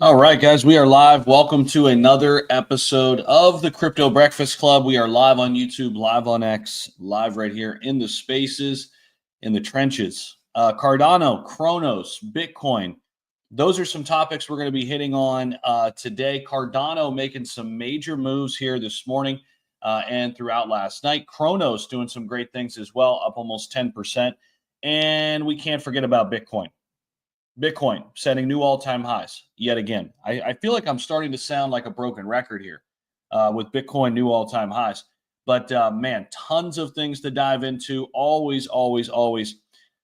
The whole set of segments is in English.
All right, guys, we are live. Welcome to another episode of the Crypto Breakfast Club. We are live on YouTube, live on X, live right here in the spaces, in the trenches. Cardano, CRONOS, Bitcoin. Those are some topics we're going to be hitting on today. Cardano making some major moves here this morning and throughout last night. CRONOS doing some great things as well, up almost 10%. And we can't forget about Bitcoin. Bitcoin setting new all-time highs yet again. I feel like I'm starting to sound like a broken record here with Bitcoin new all-time highs. But man, tons of things to dive into. Always, always, always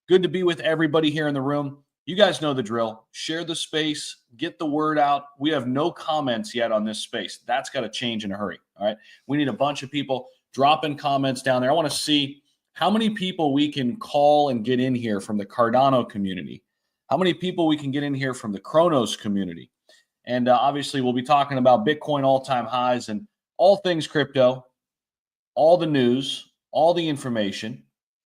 good to be with everybody here in the room. You guys know the drill. Share the space. Get the word out. We have no comments yet on this space. That's got to change in a hurry. All right. We need a bunch of people dropping comments down there. I want to see how many people we can call and get in here from the Cardano community. How many people we can get in here from the CRONOS community. And obviously, we'll be talking about Bitcoin all-time highs and all things crypto, all the news, all the information.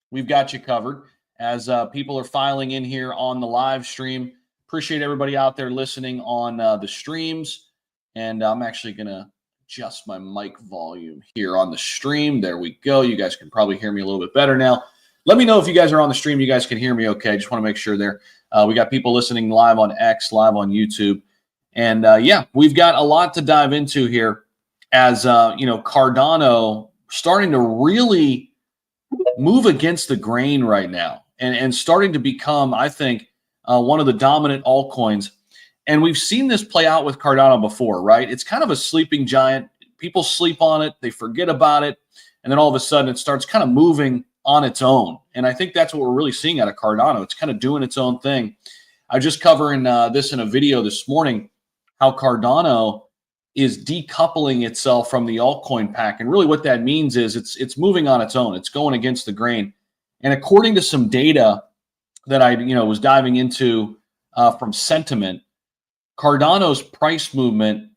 We've got you covered as people are filing in here on the live stream. Appreciate everybody out there listening on the streams. And I'm actually going to adjust my mic volume here on the stream. There we go. You guys can probably hear me a little bit better now. Let me know if you guys are on the stream. You guys can hear me okay. Just want to make sure there. We got people listening live on X, live on YouTube. And yeah, we've got a lot to dive into here as, Cardano starting to really move against the grain right now and starting to become, I think, one of the dominant altcoins. And we've seen this play out with Cardano before, right? It's kind of a sleeping giant. People sleep on it. They forget about it. And then all of a sudden it starts kind of moving on its own. And I think that's what we're really seeing out of Cardano. It's kind of doing its own thing. I was just covering this in a video this morning, how Cardano is decoupling itself from the altcoin pack. And really what that means is it's moving on its own. It's going against the grain. And according to some data that I was diving into from sentiment, Cardano's price movement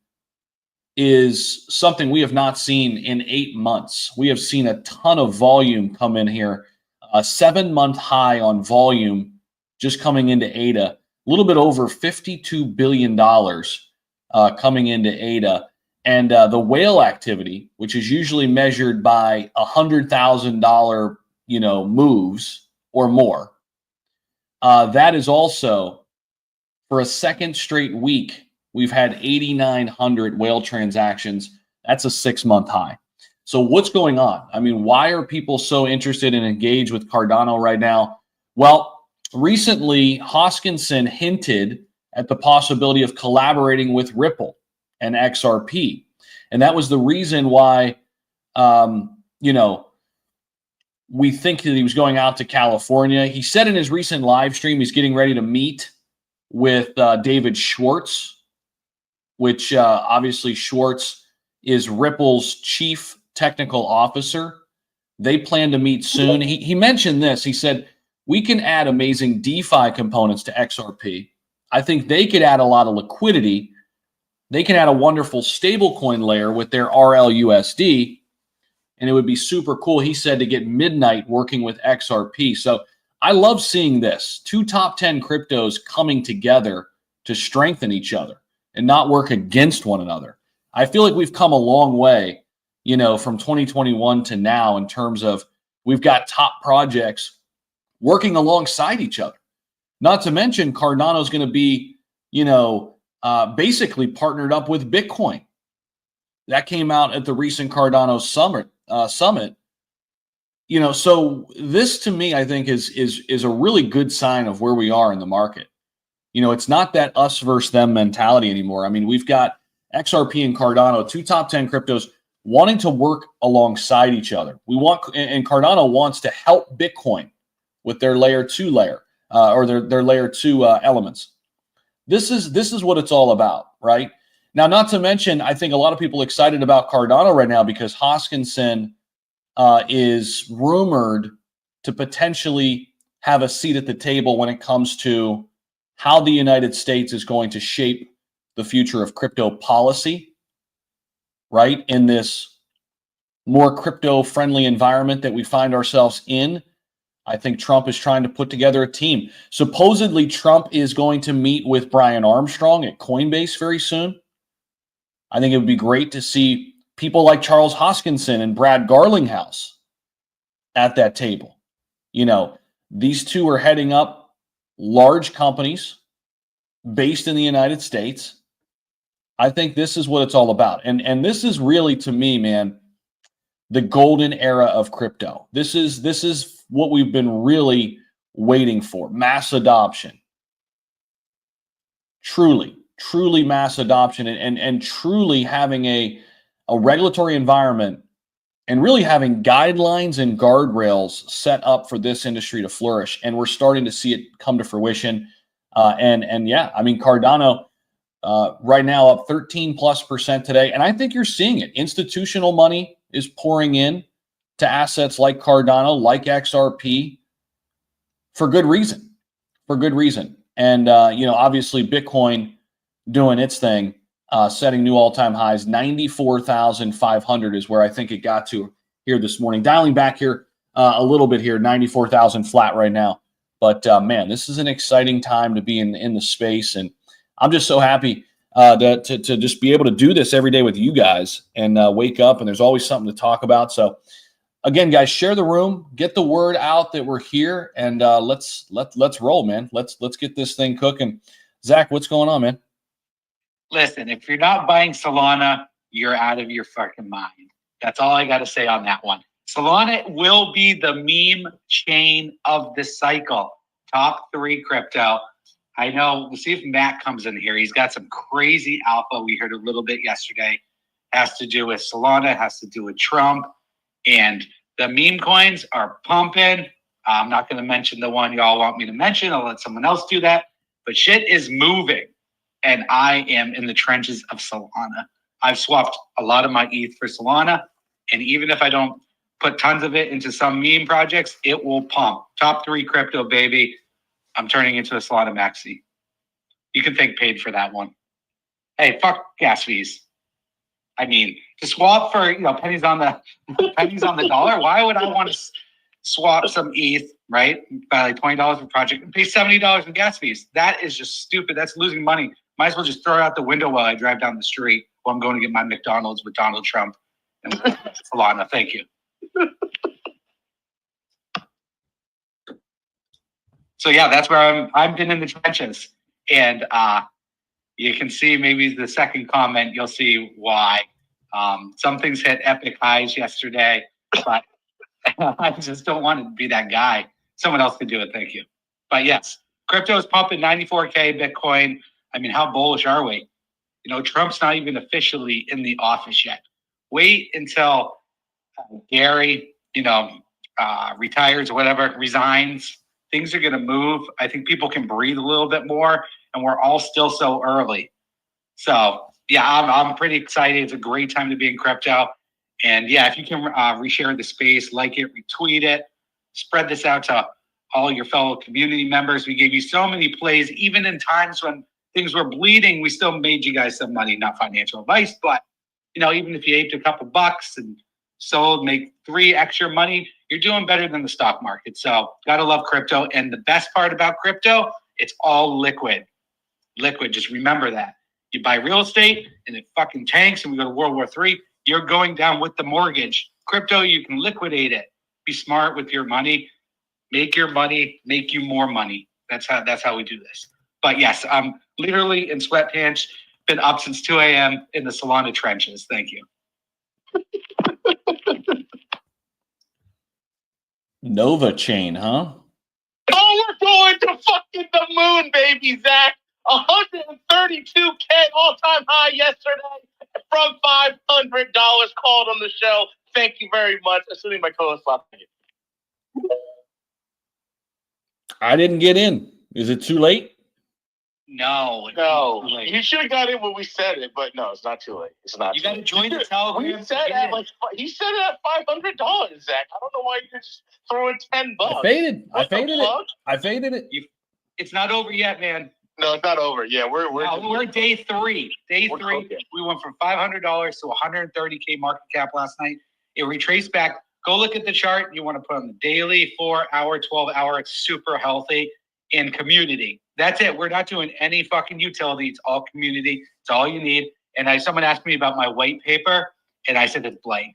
is something we have not seen in 8 months. We have seen a ton of volume come in here, a 7-month high on volume just coming into ADA, a little bit over $52 billion coming into ADA. And the whale activity, which is usually measured by $100,000, moves or more, that is also for a second straight week. We've had 8,900 whale transactions. That's a 6-month high. So what's going on? I mean, why are people so interested and engaged with Cardano right now? Well, recently, Hoskinson hinted at the possibility of collaborating with Ripple and XRP. And that was the reason why, we think that he was going out to California. He said in his recent live stream he's getting ready to meet with David Schwartz, which obviously Schwartz is Ripple's chief technical officer. They plan to meet soon. He mentioned this. He said, we can add amazing DeFi components to XRP. I think they could add a lot of liquidity. They can add a wonderful stablecoin layer with their RLUSD, and it would be super cool, he said, to get Midnight working with XRP. So I love seeing this. 2 top 10 cryptos coming together to strengthen each other and not work against one another. I feel like we've come a long way, from 2021 to now in terms of we've got top projects working alongside each other. Not to mention Cardano is going to be, basically partnered up with Bitcoin. That came out at the recent Cardano summit. So this to me, I think is a really good sign of where we are in the market. It's not that us versus them mentality anymore. I mean, we've got XRP and Cardano, 2 top 10 cryptos wanting to work alongside each other. And Cardano wants to help Bitcoin with their layer 2 or their layer 2 elements. This is what it's all about, right? Now, not to mention, I think a lot of people are excited about Cardano right now because Hoskinson is rumored to potentially have a seat at the table when it comes to how the United States is going to shape the future of crypto policy, right? In this more crypto-friendly environment that we find ourselves in. I think Trump is trying to put together a team. Supposedly, Trump is going to meet with Brian Armstrong at Coinbase very soon. I think it would be great to see people like Charles Hoskinson and Brad Garlinghouse at that table. You know, these two are heading up large companies based in the United States. I think this is what it's all about. And this is really, to me, man, the golden era of crypto. This is what we've been really waiting for. Mass adoption. Truly mass adoption, and truly having a regulatory environment and really having guidelines and guardrails set up for this industry to flourish. And we're starting to see it come to fruition. And yeah, I mean, Cardano right now up 13+% today. And I think you're seeing it. Institutional money is pouring in to assets like Cardano, like XRP, for good reason. And, obviously Bitcoin doing its thing, setting new all-time highs. 94,500 is where I think it got to here this morning. Dialing back here a little bit here, 94,000 flat right now. But, man, this is an exciting time to be in the space. And I'm just so happy to just be able to do this every day with you guys and wake up, and there's always something to talk about. So, again, guys, share the room, get the word out that we're here, and let's roll, man. Let's get this thing cooking. Zach, what's going on, man? Listen, if you're not buying Salana, you're out of your fucking mind. That's all I got to say on that one. Salana will be the meme chain of the cycle. Top 3 crypto. I know. We'll see if Matt comes in here. He's got some crazy alpha. We heard a little bit yesterday. Has to do with Salana. Has to do with Trump. And the meme coins are pumping. I'm not going to mention the one y'all want me to mention. I'll let someone else do that. But shit is moving. And I am in the trenches of Salana. I've swapped a lot of my ETH for Salana. And even if I don't put tons of it into some meme projects, it will pump. Top 3 crypto, baby. I'm turning into a Salana Maxi. You can thank paid for that one. Hey, fuck gas fees. I mean, to swap for pennies on the dollar. Why would I want to swap some ETH, right, by like $20 per project and pay $70 in gas fees? That is just stupid. That's losing money. Might as well just throw it out the window while I drive down the street while I'm going to get my McDonald's with Donald Trump and Salana. Thank you. So yeah, that's where I've been in the trenches, and you can see maybe the second comment. You'll see why. Some things hit epic highs yesterday, but I just don't want to be that guy. Someone else can do it. Thank you. But yes, crypto is pumping 94K Bitcoin. I mean, how bullish are we? Trump's not even officially in the office yet. Wait until Gary, retires or whatever, resigns. Things are going to move. I think people can breathe a little bit more, and we're all still so early. So yeah, I'm pretty excited. It's a great time to be in crypto. And yeah, if you can reshare the space, like it, retweet it, spread this out to all your fellow community members. We gave you so many plays, even in times when things were bleeding, we still made you guys some money. Not financial advice, but even if you aped a couple bucks and sold, make 3 extra money, you're doing better than the stock market. So gotta love crypto. And the best part about crypto, it's all liquid. Just remember that. You buy real estate and it fucking tanks and we go to World War III, you're going down with the mortgage. Crypto, you can liquidate it. Be smart with your money. Make your money make you more money. That's how we do this. But yes, I'm literally in sweatpants. Been up since 2 a.m. in the Salana trenches. Thank you. Nova chain, huh? Oh, we're going to fucking the moon, baby, Zach. 132K all-time high yesterday from $500 called on the show. Thank you very much. Assuming my co-host left me. I didn't get in. Is it too late? No. You should have got in when we said it, but no, it's not too late. It's not. You got to join the Telegram. He said it at $500, Zach. I don't know why you're just throwing $10. I faded it. It's not over yet, man. No, it's not over. Yeah, we're day 3. Day 3. We went from $500 to 130K market cap last night. It retraced back, go look at the chart. You want to put on the daily, 4-hour, 12-hour. It's super healthy. In community. That's it. We're not doing any fucking utility. It's all community. It's all you need. And someone asked me about my white paper, and I said it's blank.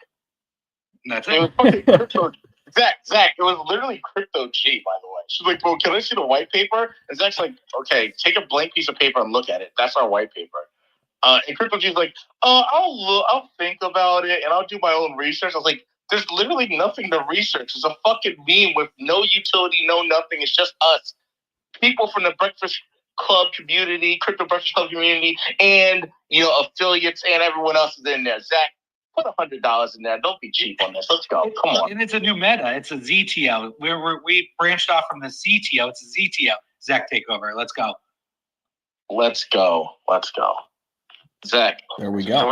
And that's It was it. fucking crypto. Zach, it was literally Crypto G, by the way. She's like, bro, can I see the white paper? And Zach's like, okay, take a blank piece of paper and look at it. That's our white paper. And Crypto G's like, I'll think about it and I'll do my own research. I was like, there's literally nothing to research. It's a fucking meme with no utility, no nothing. It's just us. People from the Breakfast Club community, Crypto Breakfast Club community, and affiliates and everyone else is in there. Zach, put $100 in there. Don't be cheap on this. Let's go. Come on. And it's a new meta. It's a ZTO. We branched off from the CTO. It's a ZTO. Zach, take over. Let's go. Let's go. Zach. There we go.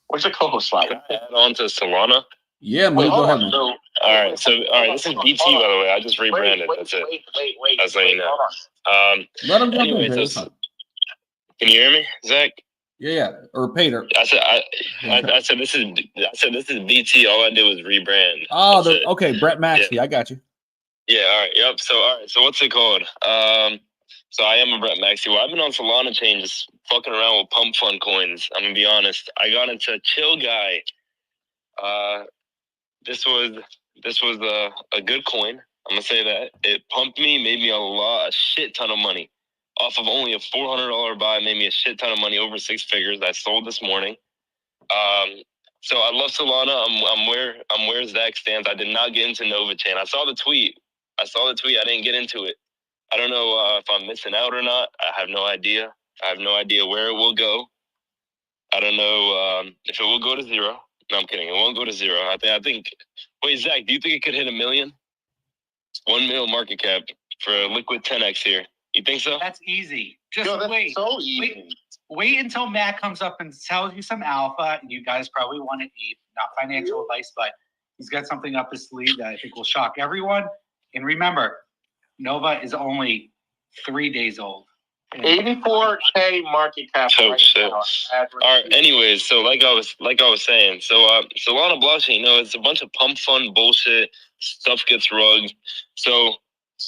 Where's the co-host slide? Can I add on to Solana? Yeah, man. Go ahead, man. All right, this is BT, by the way. I just rebranded. That's it. Wait. That's letting you know. Let him jump in. Anyways, Peter. can you hear me, Zach? Yeah. Or Peter. I said this is BT. All I did was rebrand. Oh, That's it. okay. Brett Maxi. Yeah. I got you. Yeah. All right. Yep. So what's it called? So I am a Brett Maxi. Well, I've been on Solana chain just fucking around with pump fund coins. I'm gonna be honest. I got into Chill Guy. This was a good coin. I'm gonna say that. It pumped me, made me a shit ton of money. Off of only a $400 buy, made me a shit ton of money, over 6 figures. I sold this morning. So I love Solana. I'm where Zach stands. I did not get into Nova Chain. I saw the tweet. I didn't get into it. I don't know if I'm missing out or not. I have no idea. I have no idea where it will go. I don't know if it will go to zero. No, I'm kidding. It won't go to zero. I think. Wait, Zach, do you think it could hit $1 million? 1 mil market cap for a liquid 10x here. You think so? That's easy. Just Yo, that's wait. so easy. Wait until Matt comes up and tells you some alpha, and you guys probably want to eat. Not financial advice, but he's got something up his sleeve that I think will shock everyone. And remember, Nova is only 3 days old. 84K market cap. Oh, right shit. now. All right. Anyways, so like I was saying, so Solana blockchain, it's a bunch of pump fund bullshit. Stuff gets rugged. So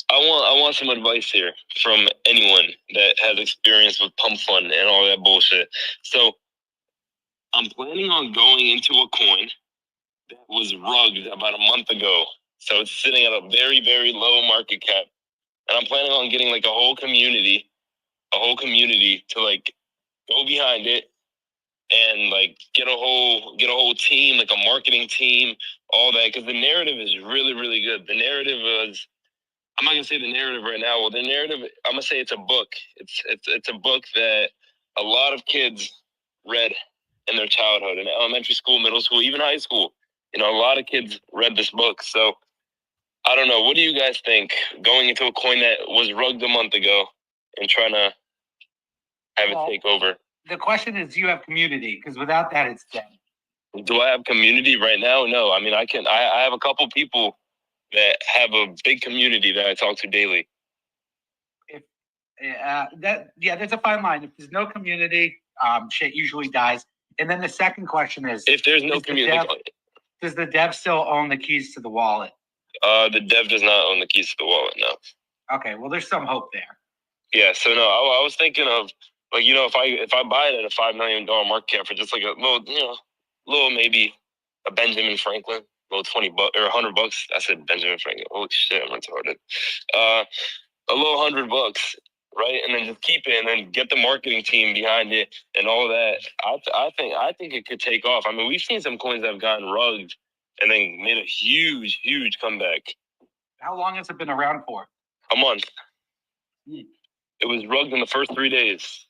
I want some advice here from anyone that has experience with pump fund and all that bullshit. So I'm planning on going into a coin that was rugged about a month ago. So it's sitting at a very, very low market cap. And I'm planning on getting like a whole community to like go behind it and like get a whole team, like a marketing team, all that, because the narrative is really, really good. The narrative is, I'm not gonna say the narrative right now. Well, the narrative, I'm gonna say it's a book. It's a book that a lot of kids read in their childhood, in elementary school, middle school, even high school. A lot of kids read this book. So I don't know. What do you guys think? Going into a coin that was rugged a month ago and trying to have it take over. The question is, do you have community? Because without that, it's dead. Do I have community right now? No. I mean, I have a couple people that have a big community that I talk to daily. There's a fine line. If there's no community, shit usually dies. And then the second question is, if there's no community, does the dev still own the keys to the wallet? The dev does not own the keys to the wallet, no. Okay, well, there's some hope there. Yeah, so no, I was thinking of, like, if I buy it at a $5 million market cap for just like a little maybe a Benjamin Franklin, little $20 or $100. I said Benjamin Franklin. Holy shit, I'm retarded. A little $100, right? And then just keep it, and then get the marketing team behind it and all that. I think it could take off. I mean, we've seen some coins that have gotten rugged and then made a huge, huge comeback. How long has it been around for? A month. It was rugged in the first 3 days.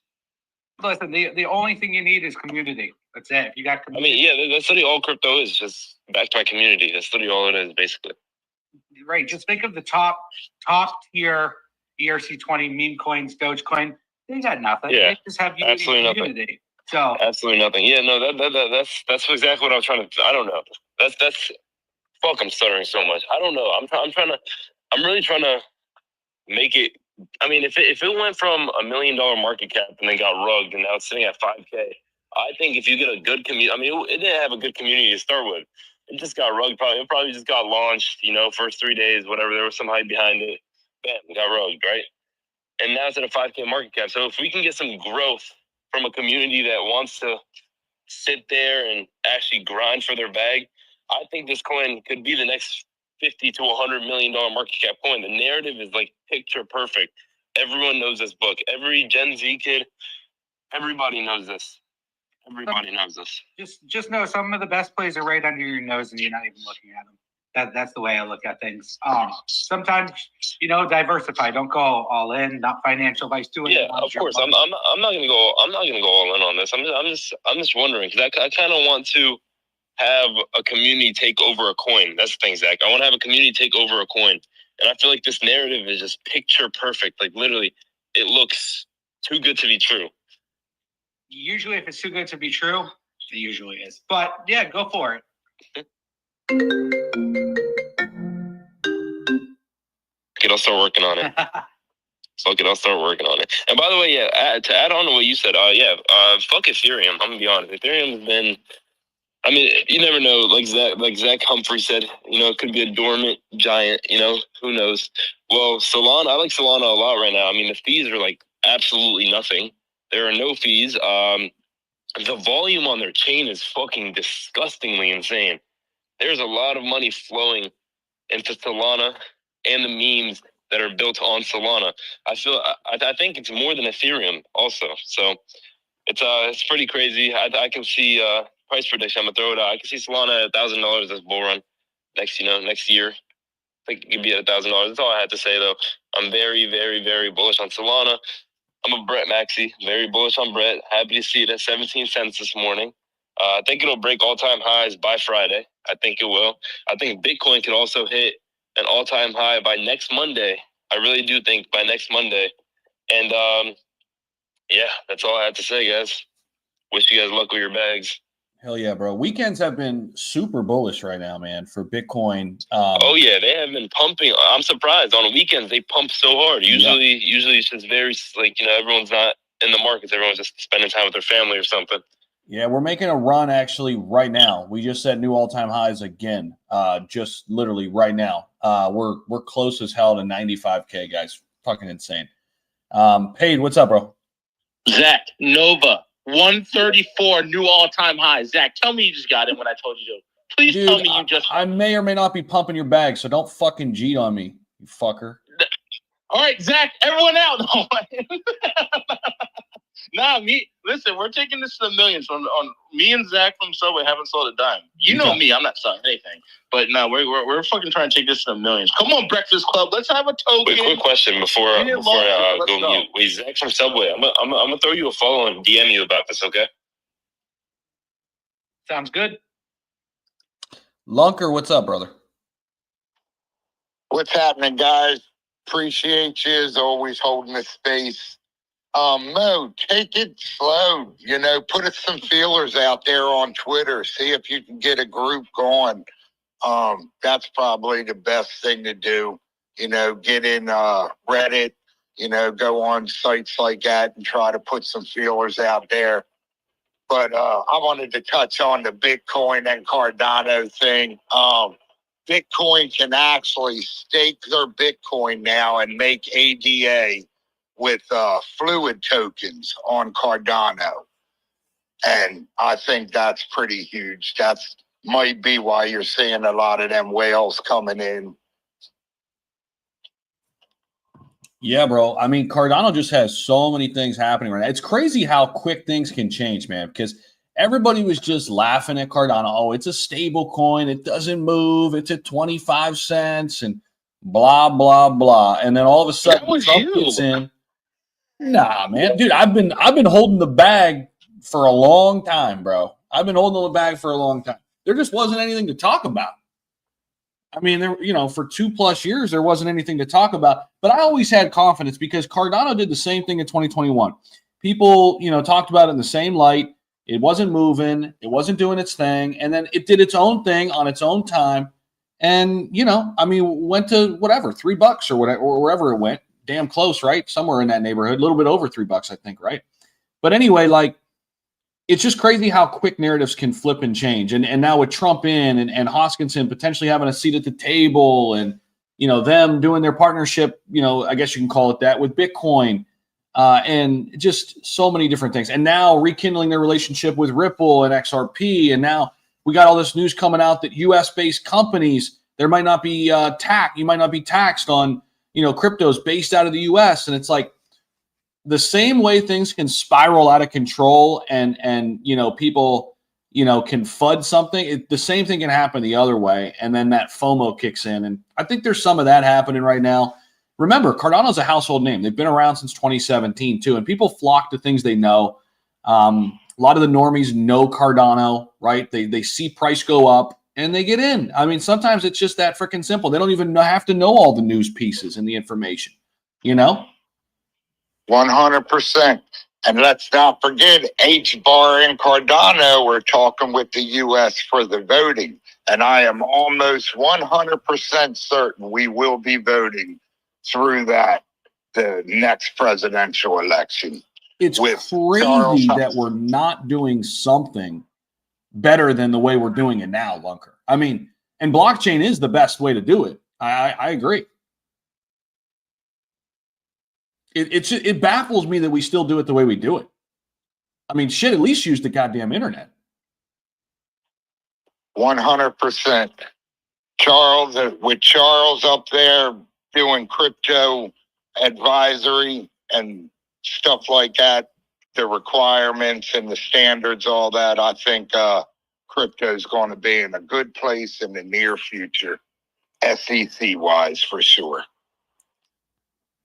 Listen, the only thing you need is community. That's it. If you got community. I mean, yeah, that's literally all crypto is, just backed by community. That's literally all it is, basically. Right. Just think of the top tier ERC20 meme coins, Dogecoin. They got nothing. Yeah, they just have absolutely community. Nothing. So absolutely nothing. Yeah, no, that's exactly what I was trying to. I don't know. That's fuck. I'm stuttering so much. I don't know. I'm really trying to make it. I mean, if it went from $1 million market cap and then got rugged and now it's sitting at 5K, I think if you get a good community, I mean, it didn't have a good community to start with. it just got rugged. It probably just got launched, first 3 days, whatever. There was some hype behind it. Bam, got rugged, right? And now it's at a 5K market cap. So if we can get some growth from a community that wants to sit there and actually grind for their bag, I think this coin could be the next $50 to $100 million market cap coin. The narrative is like picture perfect. Everyone knows this book. Every Gen Z kid, everybody knows this. Everybody knows this. Just know some of the best plays are right under your nose and you're not even looking at them. That's the way I look at things. Sometimes, diversify. Don't go all in. Not financial advice. Do it. Yeah, of course. I'm not gonna go. I'm not gonna go all in on this. I'm just wondering because I kind of want to have a community take over a coin. That's the thing, Zach. I want to have a community take over a coin, and I feel like this narrative is just picture perfect. Like literally, it looks too good to be true. Usually, if it's too good to be true, it usually is. But yeah, go for it. I'll start working on it. I'll start working on it. And by the way, to add on to what you said, fuck Ethereum. I'm gonna be honest. Ethereum has been. I mean, you never know. Like Zach Humphries said, it could be a dormant giant. Who knows? Well, Solana. I like Solana a lot right now. I mean, the fees are like absolutely nothing. There are no fees. The volume on their chain is fucking disgustingly insane. There's a lot of money flowing into Solana and the memes that are built on Solana. I think it's more than Ethereum also. So it's pretty crazy. I can see price prediction. I'm gonna throw it out. I can see Solana at $1,000 as bull run next year. I think it could be at $1,000. That's all I had to say though. I'm very, very, very bullish on Solana. I'm a Brett Maxi, very bullish on Brett. Happy to see it at 17 cents this morning. I think it'll break all-time highs by Friday. I think it will. I think Bitcoin could also hit an all-time high by next Monday. I really do think by next Monday. And that's all I have to say, guys. Wish you guys luck with your bags. Hell yeah, bro. Weekends have been super bullish right now, man, for Bitcoin. Oh yeah, they have been pumping. I'm surprised. On weekends they pump so hard. Usually it's just very everyone's not in the markets. Everyone's just spending time with their family or something. Yeah, we're making a run actually right now. We just set new all-time highs again. Just literally right now. We're close as hell to 95K, guys. Fucking insane. Paid, what's up, bro? Zach, Nova, 134 new all-time high. Zach, tell me you just got it when I told you to. Please Dude, tell me you just. I may or may not be pumping your bag, so don't fucking cheat on me, you fucker. All right, Zach, everyone out. Nah, listen, we're taking this to the millions. On me and Zach from Subway haven't sold a dime. You know me, I'm not selling anything. But no, we're fucking trying to take this to the millions. Come on, Breakfast Club, let's have a token. Wait, quick question before I go mute. Wait, Zach from Subway, I'm gonna throw you a follow and DM you about this, okay? Sounds good. Lunker, what's up, brother? What's happening, guys? Appreciate you as always holding the space. Mo, take it slow. Put some feelers out there on Twitter. See if you can get a group going. That's probably the best thing to do. Get in Reddit, go on sites like that and try to put some feelers out there. But I wanted to touch on the Bitcoin and Cardano thing. Bitcoin can actually stake their Bitcoin now and make ADA with fluid tokens on Cardano. And I think that's pretty huge. That's might be why you're seeing a lot of them whales coming in. Yeah, bro. I mean, Cardano just has so many things happening right now. It's crazy how quick things can change, man, because everybody was just laughing at Cardano. Oh, it's a stable coin. It doesn't move. It's at 25 cents and blah, blah, blah. And then all of a sudden, Trump gets in. Nah, man. Dude, I've been holding the bag for a long time, bro. I've been holding the bag for a long time. There just wasn't anything to talk about. I mean, for 2+ years, there wasn't anything to talk about. But I always had confidence because Cardano did the same thing in 2021. People, talked about it in the same light. It wasn't moving. It wasn't doing its thing. And then it did its own thing on its own time. And, went to whatever, $3 or whatever, or wherever it went. Damn close, right? Somewhere in that neighborhood, a little bit over $3, I think, right? But anyway, it's just crazy how quick narratives can flip and change. And now with Trump in and Hoskinson potentially having a seat at the table, and them doing their partnership, I guess you can call it that, with Bitcoin, and just so many different things. And now rekindling their relationship with Ripple and XRP, and now we got all this news coming out that U.S.-based companies, there might not be you might not be taxed on cryptos based out of the U.S. And it's like, the same way things can spiral out of control and people can FUD something, the same thing can happen the other way, and then that FOMO kicks in. And I think there's some of that happening right now. Remember, Cardano's a household name. They've been around since 2017 too, and people flock to things they know. A lot of the normies know Cardano, right? They see price go up and they get in. I mean, sometimes it's just that freaking simple. They don't even have to know all the news pieces and the information, 100%. And let's not forget, H-Bar and Cardano are talking with the U.S. for the voting. And I am almost 100% certain we will be voting through the next presidential election. It's crazy that we're not doing something better than the way we're doing it now, Lunker. I mean, and blockchain is the best way to do it. I agree. It baffles me that we still do it the way we do it. I mean, shit, at least use the goddamn internet. 100%. With Charles up there doing crypto advisory and stuff like that, the requirements and the standards, all that, I think crypto is going to be in a good place in the near future, SEC-wise for sure.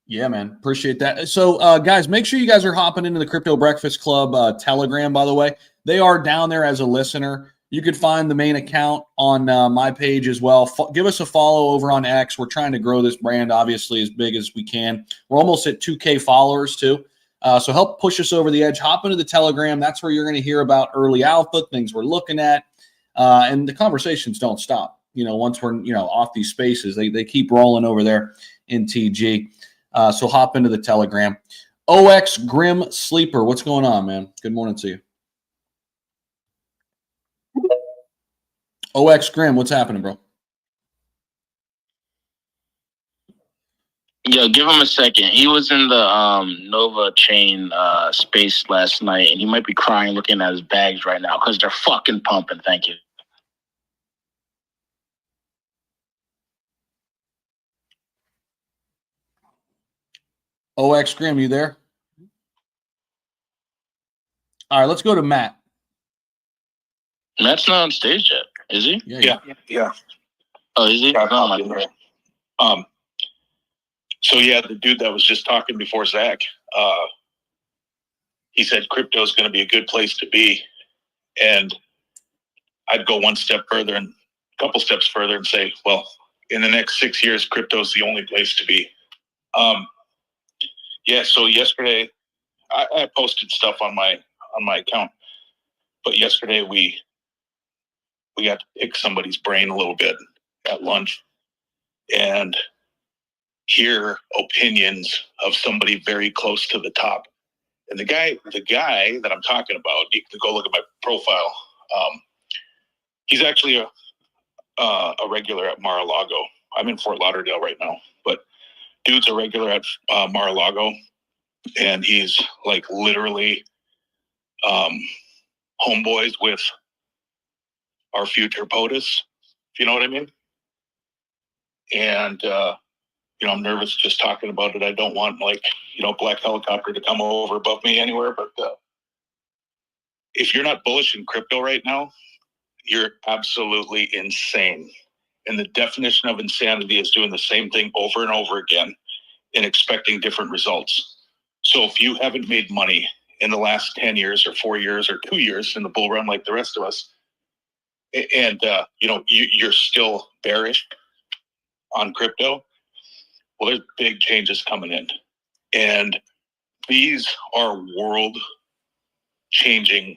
Yeah, man. Appreciate that. So, guys, make sure you guys are hopping into the Crypto Breakfast Club Telegram, by the way. They are down there as a listener. You could find the main account on my page as well. Give us a follow over on X. We're trying to grow this brand, obviously, as big as we can. We're almost at 2K followers, too. So help push us over the edge. Hop into the Telegram. That's where you're going to hear about early alpha, things we're looking at. And the conversations don't stop. Once we're, off these spaces, they keep rolling over there in TG. So hop into the Telegram. OX Grim Sleeper, what's going on, man? Good morning to you. OX Grim, what's happening, bro? Yo, give him a second. He was in the Nova chain space last night, and he might be crying looking at his bags right now because they're fucking pumping. Thank you. OX Grim, you there? All right, let's go to Matt. Matt's not on stage yet, is he? Yeah. Oh, is he? Yeah, Oh, my God. So yeah, the dude that was just talking before Zach, he said crypto is going to be a good place to be, and I'd go one step further and a couple steps further and say, well, in the next 6 years, crypto is the only place to be. Yeah. So yesterday, I posted stuff on my account, but yesterday we got to pick somebody's brain a little bit at lunch and hear opinions of somebody very close to the top. And the guy that I'm talking about, you can go look at my profile. He's actually a regular at Mar-a-Lago. I'm in Fort Lauderdale right now, but dude's a regular at Mar-a-Lago, and he's like literally homeboys with our future POTUS, if you know what I mean. And I'm nervous just talking about it. I don't want black helicopter to come over above me anywhere. But if you're not bullish in crypto right now, you're absolutely insane. And the definition of insanity is doing the same thing over and over again and expecting different results. So if you haven't made money in the last 10 years or 4 years or 2 years in the bull run like the rest of us, and you're still bearish on crypto, well, there's big changes coming in. And these are world-changing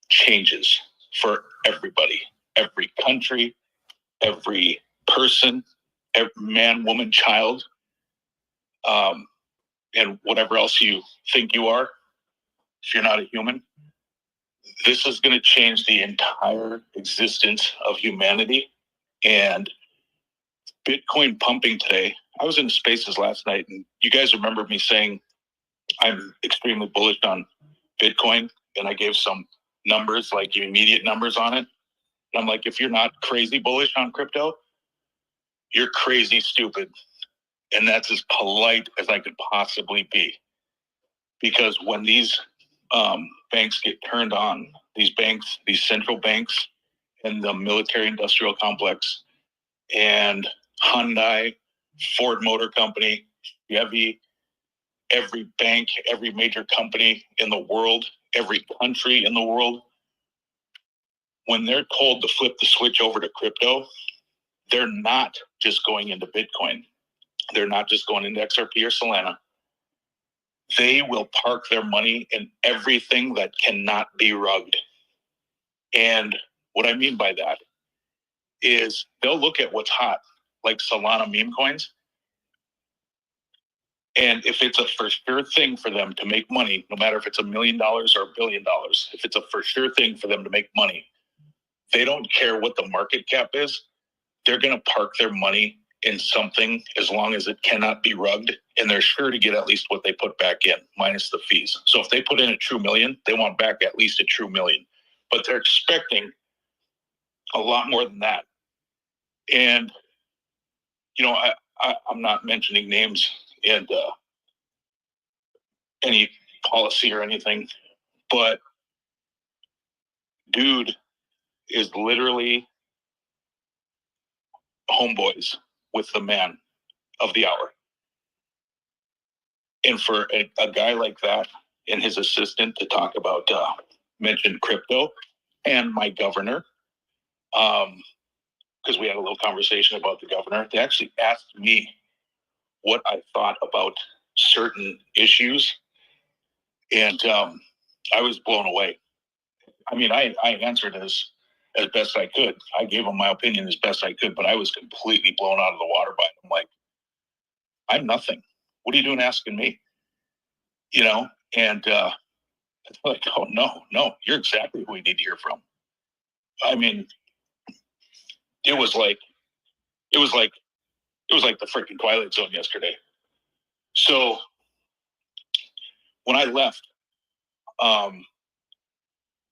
changes for everybody, every country, every person, every man, woman, child, and whatever else you think you are, if you're not a human. This is going to change the entire existence of humanity. And Bitcoin pumping today, I was in Spaces last night, and you guys remember me saying I'm extremely bullish on Bitcoin, and I gave some numbers, like immediate numbers on it. And I'm like, if you're not crazy bullish on crypto, you're crazy stupid. And that's as polite as I could possibly be. Because when these banks get turned on, these central banks and the military industrial complex and Hyundai, Ford Motor Company, Chevy, every bank, every major company in the world, every country in the world, when they're told to flip the switch over to crypto, they're not just going into Bitcoin. They're not just going into XRP or Salana. They will park their money in everything that cannot be rugged. And what I mean by that is they'll look at what's hot, like Salana meme coins. And if it's a for sure thing for them to make money, no matter if it's $1 million or $1 billion, if it's a for sure thing for them to make money, they don't care what the market cap is. They're going to park their money in something as long as it cannot be rugged, and they're sure to get at least what they put back in, minus the fees. So if they put in a true million, they want back at least a true million. But they're expecting a lot more than that. And, you know, I'm not mentioning names and any policy or anything, but dude is literally homeboys with the man of the hour. And for a guy like that and his assistant to talk about, mention crypto and my governor, because we had a little conversation about the governor, they actually asked me what I thought about certain issues. And I was blown away. I mean, I answered as best I could. I gave them my opinion as best I could, but I was completely blown out of the water by it. I'm like, I'm nothing. What are you doing asking me? You know, and like, oh no, you're exactly who we need to hear from. I mean, it was like the freaking Twilight Zone yesterday. So when I left,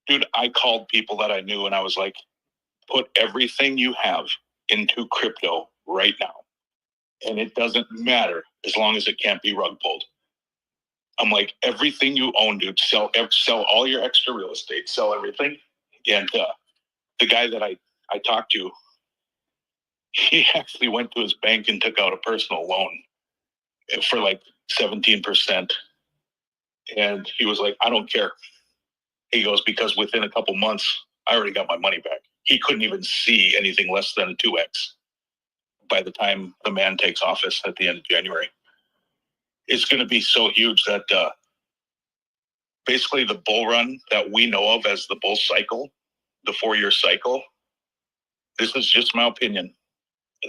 dude, I called people that I knew and I was like, put everything you have into crypto right now. And it doesn't matter as long as it can't be rug pulled. I'm like, everything you own, dude, sell all your extra real estate, sell everything. And the guy that I talked to, he actually went to his bank and took out a personal loan for like 17%. And he was like, I don't care. He goes, because within a couple months, I already got my money back. He couldn't even see anything less than a 2x by the time the man takes office at the end of January. It's going to be so huge that basically the bull run that we know of as the bull cycle, the 4-year cycle, this is just my opinion.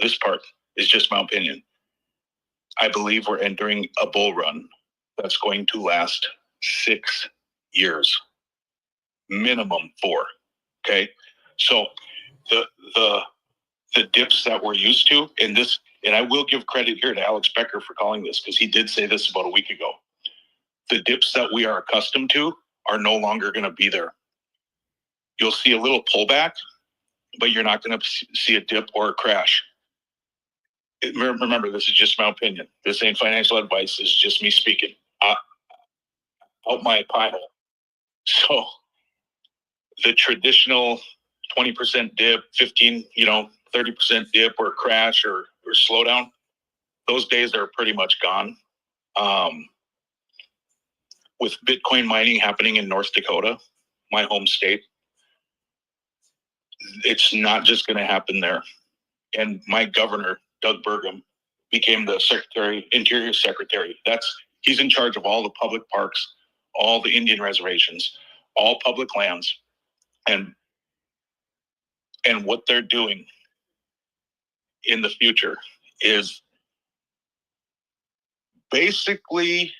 This part is just my opinion. I believe we're entering a bull run that's going to last 6 years, minimum 4. Okay. So the dips that we're used to in this, and I will give credit here to Alex Becker for calling this, because he did say this about a week ago. The dips that we are accustomed to are no longer going to be there. You'll see a little pullback, but you're not going to see a dip or a crash. Remember, this is just my opinion. This ain't financial advice. This is just me speaking out my pie hole. So the traditional 20% dip, 15, 30% dip or crash or slowdown, those days are pretty much gone. With Bitcoin mining happening in North Dakota, my home state, it's not just going to happen there. And my governor, Doug Burgum, became the Interior Secretary. He's in charge of all the public parks, all the Indian reservations, all public lands, and what they're doing in the future is basically,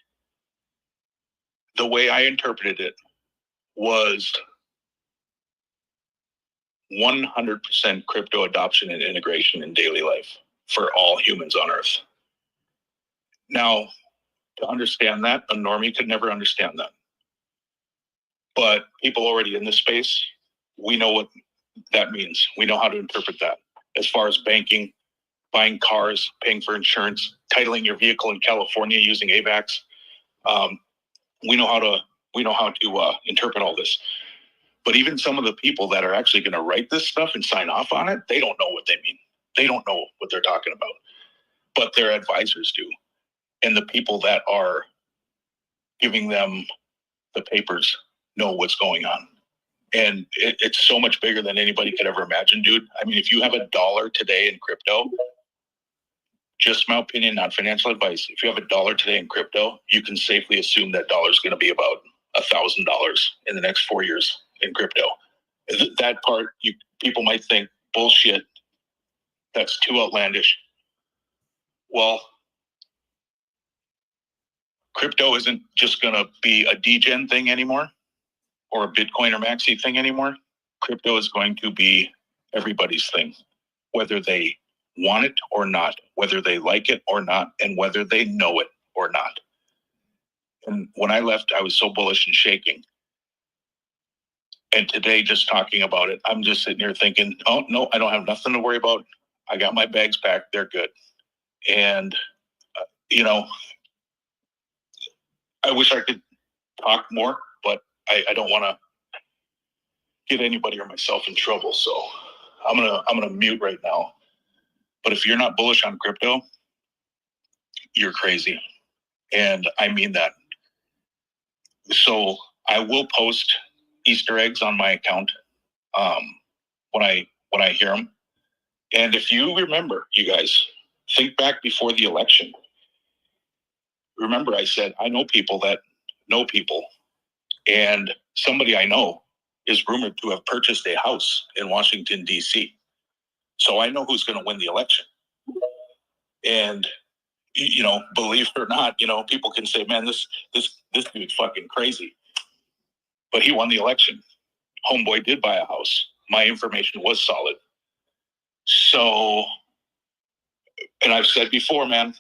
the way I interpreted it was 100% crypto adoption and integration in daily life for all humans on Earth. Now, to understand that, a normie could never understand that. But people already in this space, we know what that means. We know how to interpret that. As far as banking, buying cars, paying for insurance, titling your vehicle in California using AVAX, we know how to interpret all this. But even some of the people that are actually going to write this stuff and sign off on it, they don't know what they mean. They don't know what they're talking about. But their advisors do. And the people that are giving them the papers know what's going on. And it's so much bigger than anybody could ever imagine, dude. I mean, if you have $1 today in crypto, just my opinion, not financial advice, if you have $1 today in crypto, you can safely assume that dollar is going to be about $1,000 in the next 4 years in crypto. That part, people might think, bullshit, that's too outlandish. Well, crypto isn't just going to be a degen thing anymore, or a Bitcoin or Maxi thing anymore. Crypto is going to be everybody's thing, whether they want it or not, whether they like it or not, and whether they know it or not. And when I left, I was so bullish and shaking. And today, just talking about it, I'm just sitting here thinking, oh, no, I don't have nothing to worry about. I got my bags packed. They're good. And, I wish I could talk more, but I don't want to get anybody or myself in trouble. So I'm gonna mute right now. But if you're not bullish on crypto, you're crazy. And I mean that. So I will post Easter eggs on my account when I hear them. And if you remember, you guys, think back before the election. Remember, I said, I know people that know people. And somebody I know is rumored to have purchased a house in Washington, D.C. So I know who's going to win the election. And, believe it or not, people can say, man, this dude's fucking crazy. But he won the election. Homeboy did buy a house. My information was solid. So, and I've said before, man,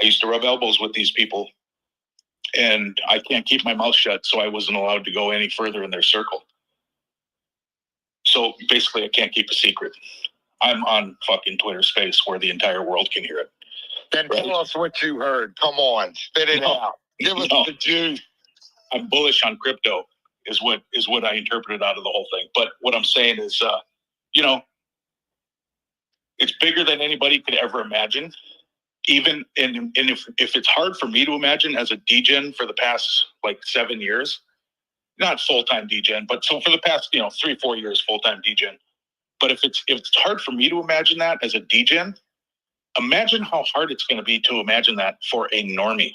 I used to rub elbows with these people. And I can't keep my mouth shut, so I wasn't allowed to go any further in their circle. So basically, I can't keep a secret. I'm on fucking Twitter Space where the entire world can hear it. Then tell us what you heard. Come on, spit it out. Give us the juice. I'm bullish on crypto is what I interpreted out of the whole thing. But what I'm saying is, it's bigger than anybody could ever imagine. Even and if it's hard for me to imagine as a degen for the past 7 years, not full-time degen, but so for the past 3-4 years full-time degen. But if it's hard for me to imagine that as a degen, imagine how hard it's going to be to imagine that for a normie.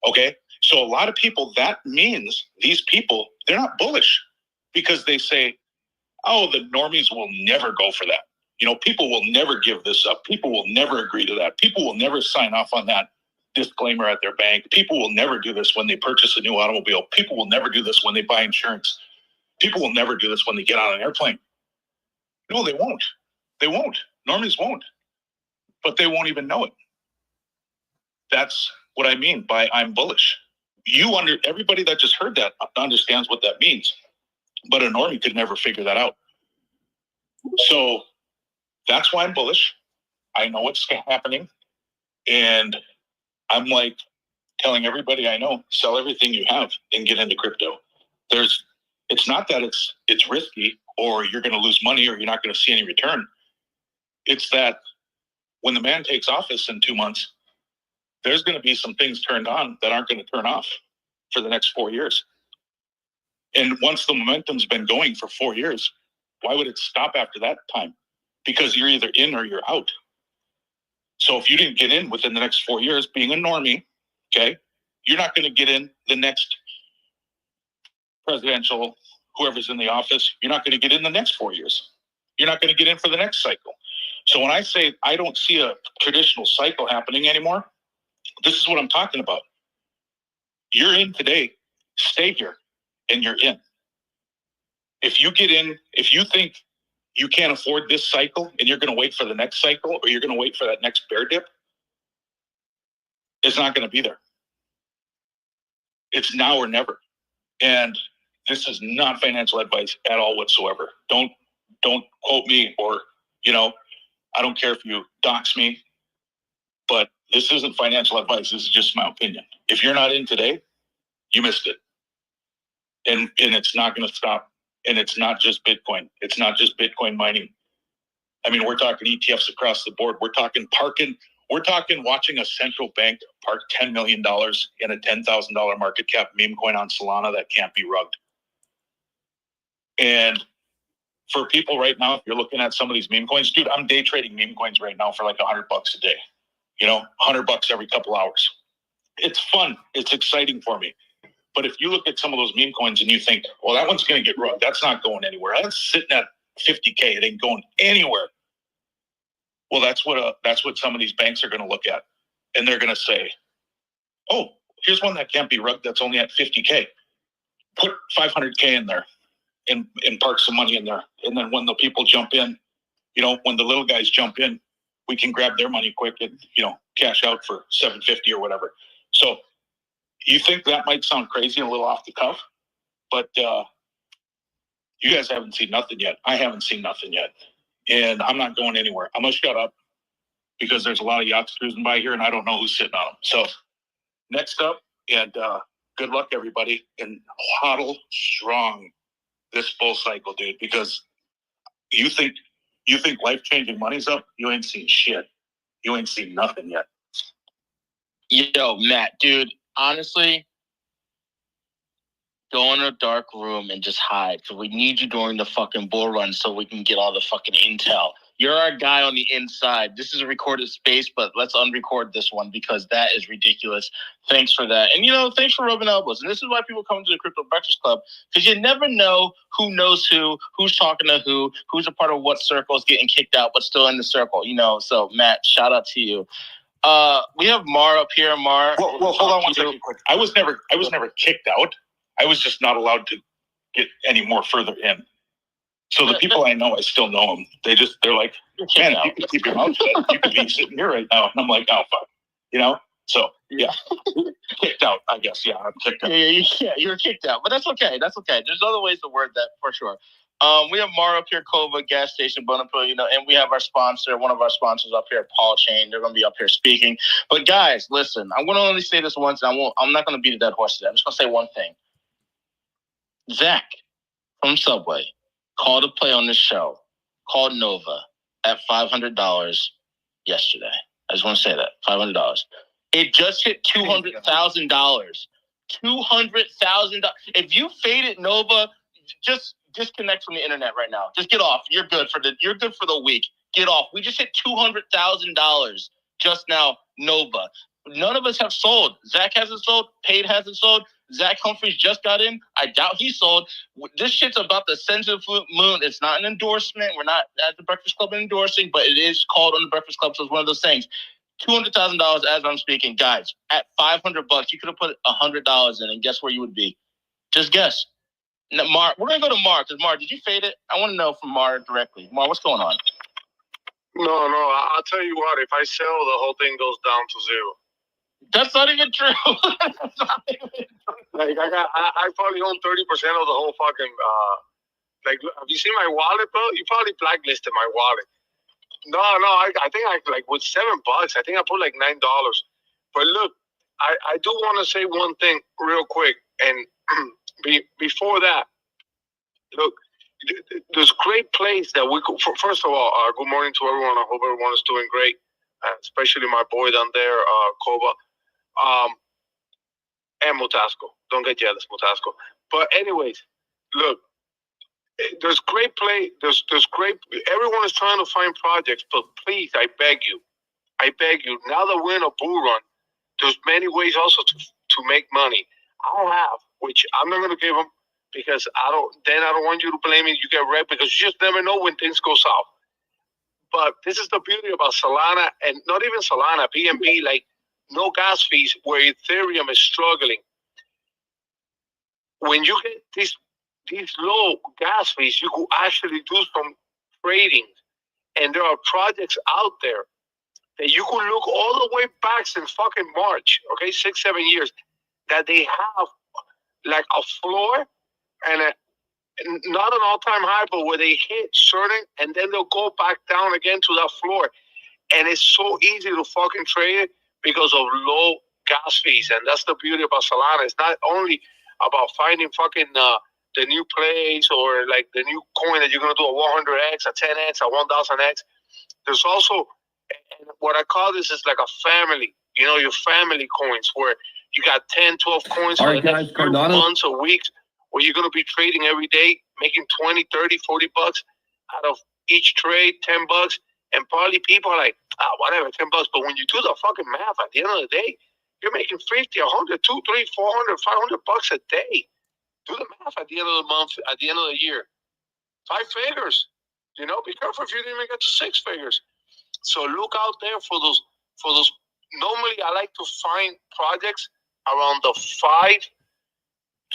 Okay, so a lot of people, that means these people, they're not bullish because they say, oh, the normies will never go for that. People will never give this up. People will never agree to that. People will never sign off on that disclaimer at their bank. People will never do this when they purchase a new automobile. People will never do this when they buy insurance. People will never do this when they get on an airplane. No, they won't. They won't. Normies won't. But they won't even know it. That's what I mean by I'm bullish. Everybody that just heard that understands what that means. But a normie could never figure that out. So that's why I'm bullish. I know what's happening. And I'm telling everybody I know, sell everything you have and get into crypto. It's not that it's risky or you're going to lose money or you're not going to see any return. It's that when the man takes office in 2 months, there's going to be some things turned on that aren't going to turn off for the next 4 years. And once the momentum's been going for 4 years, why would it stop after that time? Because you're either in or you're out. So if you didn't get in within the next 4 years, being a normie, okay, you're not going to get in the next presidential, whoever's in the office, you're not going to get in the next 4 years. You're not going to get in for the next cycle. So when I say I don't see a traditional cycle happening anymore, this is what I'm talking about. You're in today, stay here, and you're in. If you get in, if you think you can't afford this cycle and you're going to wait for the next cycle, or you're going to wait for that next bear dip, it's not going to be there. It's now or never. And this is not financial advice at all whatsoever. Don't quote me, or, I don't care if you dox me, but this isn't financial advice. This is just my opinion. If you're not in today, you missed it. And it's not going to stop. And it's not just Bitcoin. It's not just Bitcoin mining. I mean, we're talking ETFs across the board. We're talking watching a central bank park $10 million in a $10,000 market cap meme coin on Salana that can't be rugged. And for people right now, if you're looking at some of these meme coins, dude, I'm day trading meme coins right now for like $100 a day. $100 every couple hours. It's fun. It's exciting for me. But if you look at some of those meme coins and you think, well, that one's going to get rugged, that's not going anywhere. That's sitting at 50K. It ain't going anywhere. Well, that's what some of these banks are going to look at. And they're going to say, oh, here's one that can't be rugged that's only at 50K. Put 500K in there and park some money in there. And then when the people jump in, when the little guys jump in, we can grab their money quick and, cash out for $750 or whatever. So you think that might sound crazy and a little off the cuff, but you guys haven't seen nothing yet. I haven't seen nothing yet. And I'm not going anywhere. I'm going to shut up because there's a lot of yachts cruising by here and I don't know who's sitting on them. So next up, and good luck, everybody. And hodl strong this bull cycle, dude, because you think life-changing money's up? You ain't seen shit. You ain't seen nothing yet. Yo, Matt, dude, honestly, go in a dark room and just hide, because we need you during the fucking bull run so we can get all the fucking intel. You're our guy on the inside. This is a recorded space, but let's unrecord this one because that is ridiculous. Thanks for that. And, thanks for rubbing elbows. And this is why people come to the Crypto Breakfast Club, because you never know who knows who's talking to who's a part of what circle is getting kicked out, but still in the circle, So, Matt, shout out to you. We have Mar up here. Mar. Well, hold on one second quick. I was never kicked out. I was just not allowed to get any more further in. So the people I know, I still know them. They're like, man, if you can keep your mouth shut, you could be sitting here right now. And I'm like, oh, fuck. So, yeah. Kicked out, I guess. Yeah, I'm kicked out. Yeah, you're kicked out. But that's okay. That's okay. There's other ways to word that for sure. We have Mar up here, Kova, gas station, Bonaparte, and we have our sponsor, one of our sponsors up here, Paul Chain. They're going to be up here speaking. But guys, listen, I'm going to only say this once. I'm not going to beat a dead horse today. I'm just going to say one thing. Zach from Subway called a play on this show, called Nova at $500 yesterday. I just want to say that, $500. It just hit $200,000. $200,000. If you faded Nova, just disconnect from the internet right now. Just get off. You're good for the week. Get off. We just hit $200,000 just now, Nova. None of us have sold. Zach hasn't sold. Paid hasn't sold. Zach Humphries just got in. I doubt he sold. This shit's about the sensitive moon. It's not an endorsement. We're not at the Breakfast Club endorsing, but it is called on the Breakfast Club, so it's one of those things. $200,000 as I'm speaking. Guys, at $500, you could have put $100 in, and guess where you would be? Just guess. Now, Mar, we're going to go to Mar, because Mar, did you fade it? I want to know from Mar directly. Mar, what's going on? No, I'll tell you what. If I sell, the whole thing goes down to zero. That's not even true. Like I probably own 30% of the whole fucking. Like, have you seen my wallet, bro? You probably blacklisted my wallet. No, I think I like with $7. I think I put like $9. But look, I do want to say one thing real quick, and before that, look, there's great place that we could. First of all, good morning to everyone. I hope everyone is doing great, especially my boy down there, Koba. And Mutasco. Don't get jealous, Mutasco. But anyways, look, there's great play. There's great. Everyone is trying to find projects, but please, I beg you. Now that we're in a bull run, there's many ways also to make money. I have, which I'm not going to give them because I don't want you to blame me. You get wrecked because you just never know when things go south. But this is the beauty about Salana, and not even Salana, BNB, like, no gas fees where Ethereum is struggling. When you get these low gas fees, you could actually do some trading, and there are projects out there that you could look all the way back since fucking March, okay, 6-7 years, that they have like a floor and not an all-time high, but where they hit certain, and then they'll go back down again to that floor. And it's so easy to fucking trade it because of low gas fees. And that's the beauty about Salana. It's not only about finding fucking the new plays or like the new coin that you're going to do a 100x, a 10x, a 1000x. There's also, and what I call this is like a family, you know, your family coins where you got 10, 12 coins for the next few months or weeks where you're going to be trading every day, making 20, 30, 40 bucks out of each trade, 10 bucks. And probably people are like, whatever, 10 bucks. But when you do the fucking math, at the end of the day, you're making 50, 100, 2, 3, 400, 500 bucks a day. Do the math at the end of the month, at the end of the year. 5 figures. You know, be careful if you didn't even get to 6 figures. So look out there for those. Normally, I like to find projects around the 5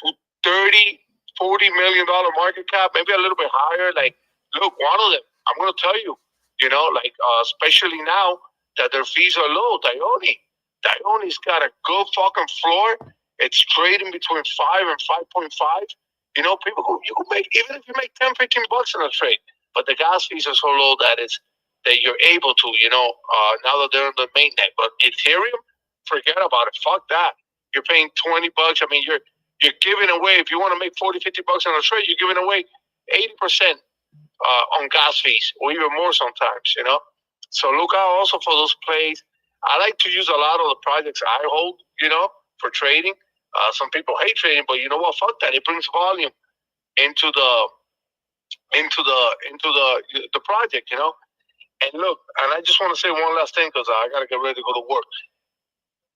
to 30, $40 million market cap, maybe a little bit higher. Like, look, one of them, I'm going to tell you, you know, like, especially now that their fees are low, Dione's got a good fucking floor. It's trading between 5 and 5.5. You know, you can make, even if you make 10, 15 bucks in a trade, but the gas fees are so low that you're able to, you know, now that they're on the mainnet. But Ethereum, forget about it. Fuck that. You're paying 20 bucks. I mean, you're giving away, if you want to make 40, 50 bucks on a trade, you're giving away 80% on gas fees, or even more sometimes, you know. So look out also for those plays. I like to use a lot of the projects I hold, you know, for trading. Some people hate trading, but you know what? Fuck that. It brings volume into the project, you know. And look, and I just want to say one last thing because I got to get ready to go to work.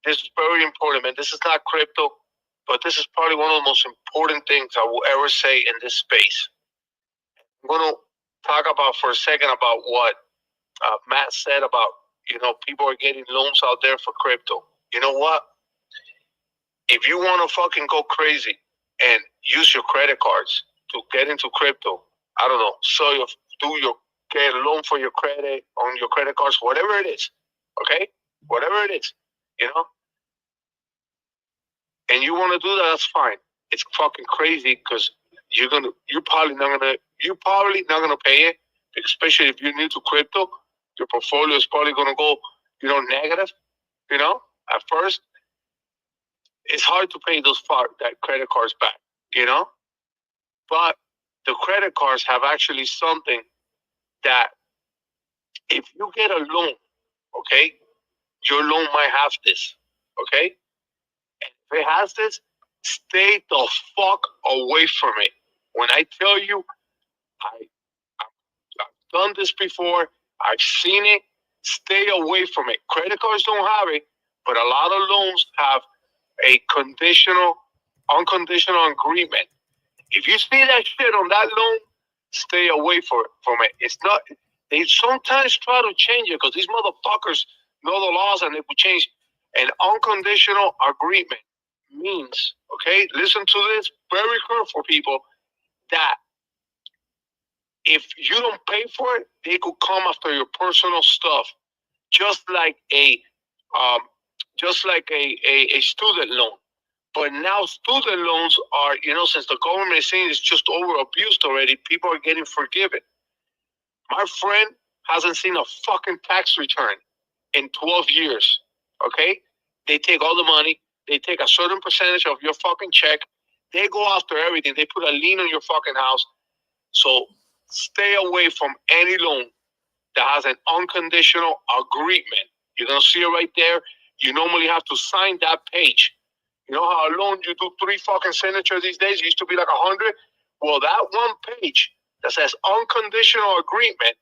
This is very important, man. This is not crypto, but this is probably one of the most important things I will ever say in this space. I'm going to talk about for a second about what Matt said about, you know, people are getting loans out there for crypto. You know what? If you want to fucking go crazy and use your credit cards to get into crypto, I don't know, get a loan for your credit, on your credit cards, whatever it is, okay? Whatever it is, you know? And you want to do that, that's fine. It's fucking crazy because you're probably not gonna pay it, especially if you're new to crypto. Your portfolio is probably gonna go, you know, negative, you know, at first. It's hard to pay that credit cards back, you know? But the credit cards have actually something that if you get a loan, okay, your loan might have this, okay? And if it has this, stay the fuck away from it. When I tell you, I've done this before, I've seen it, stay away from it. Credit cards don't have it, but a lot of loans have a unconditional agreement. If you see that shit on that loan, stay away from it. It's not. They sometimes try to change it because these motherfuckers know the laws and they will change. An unconditional agreement means, okay, listen to this, very careful, people, that if you don't pay for it, they could come after your personal stuff, just like a student loan. But now student loans are, you know, since the government is saying it's just over abused already, people are getting forgiven. My friend hasn't seen a fucking tax return in 12 years, okay? They take all the money. They take a certain percentage of your fucking check. They go after everything. They put a lien on your fucking house. So stay away from any loan that has an unconditional agreement. You're going to see it right there. You normally have to sign that page. You know how a loan, you do 3 fucking signatures these days? It used to be like 100. Well, that one page that says unconditional agreement,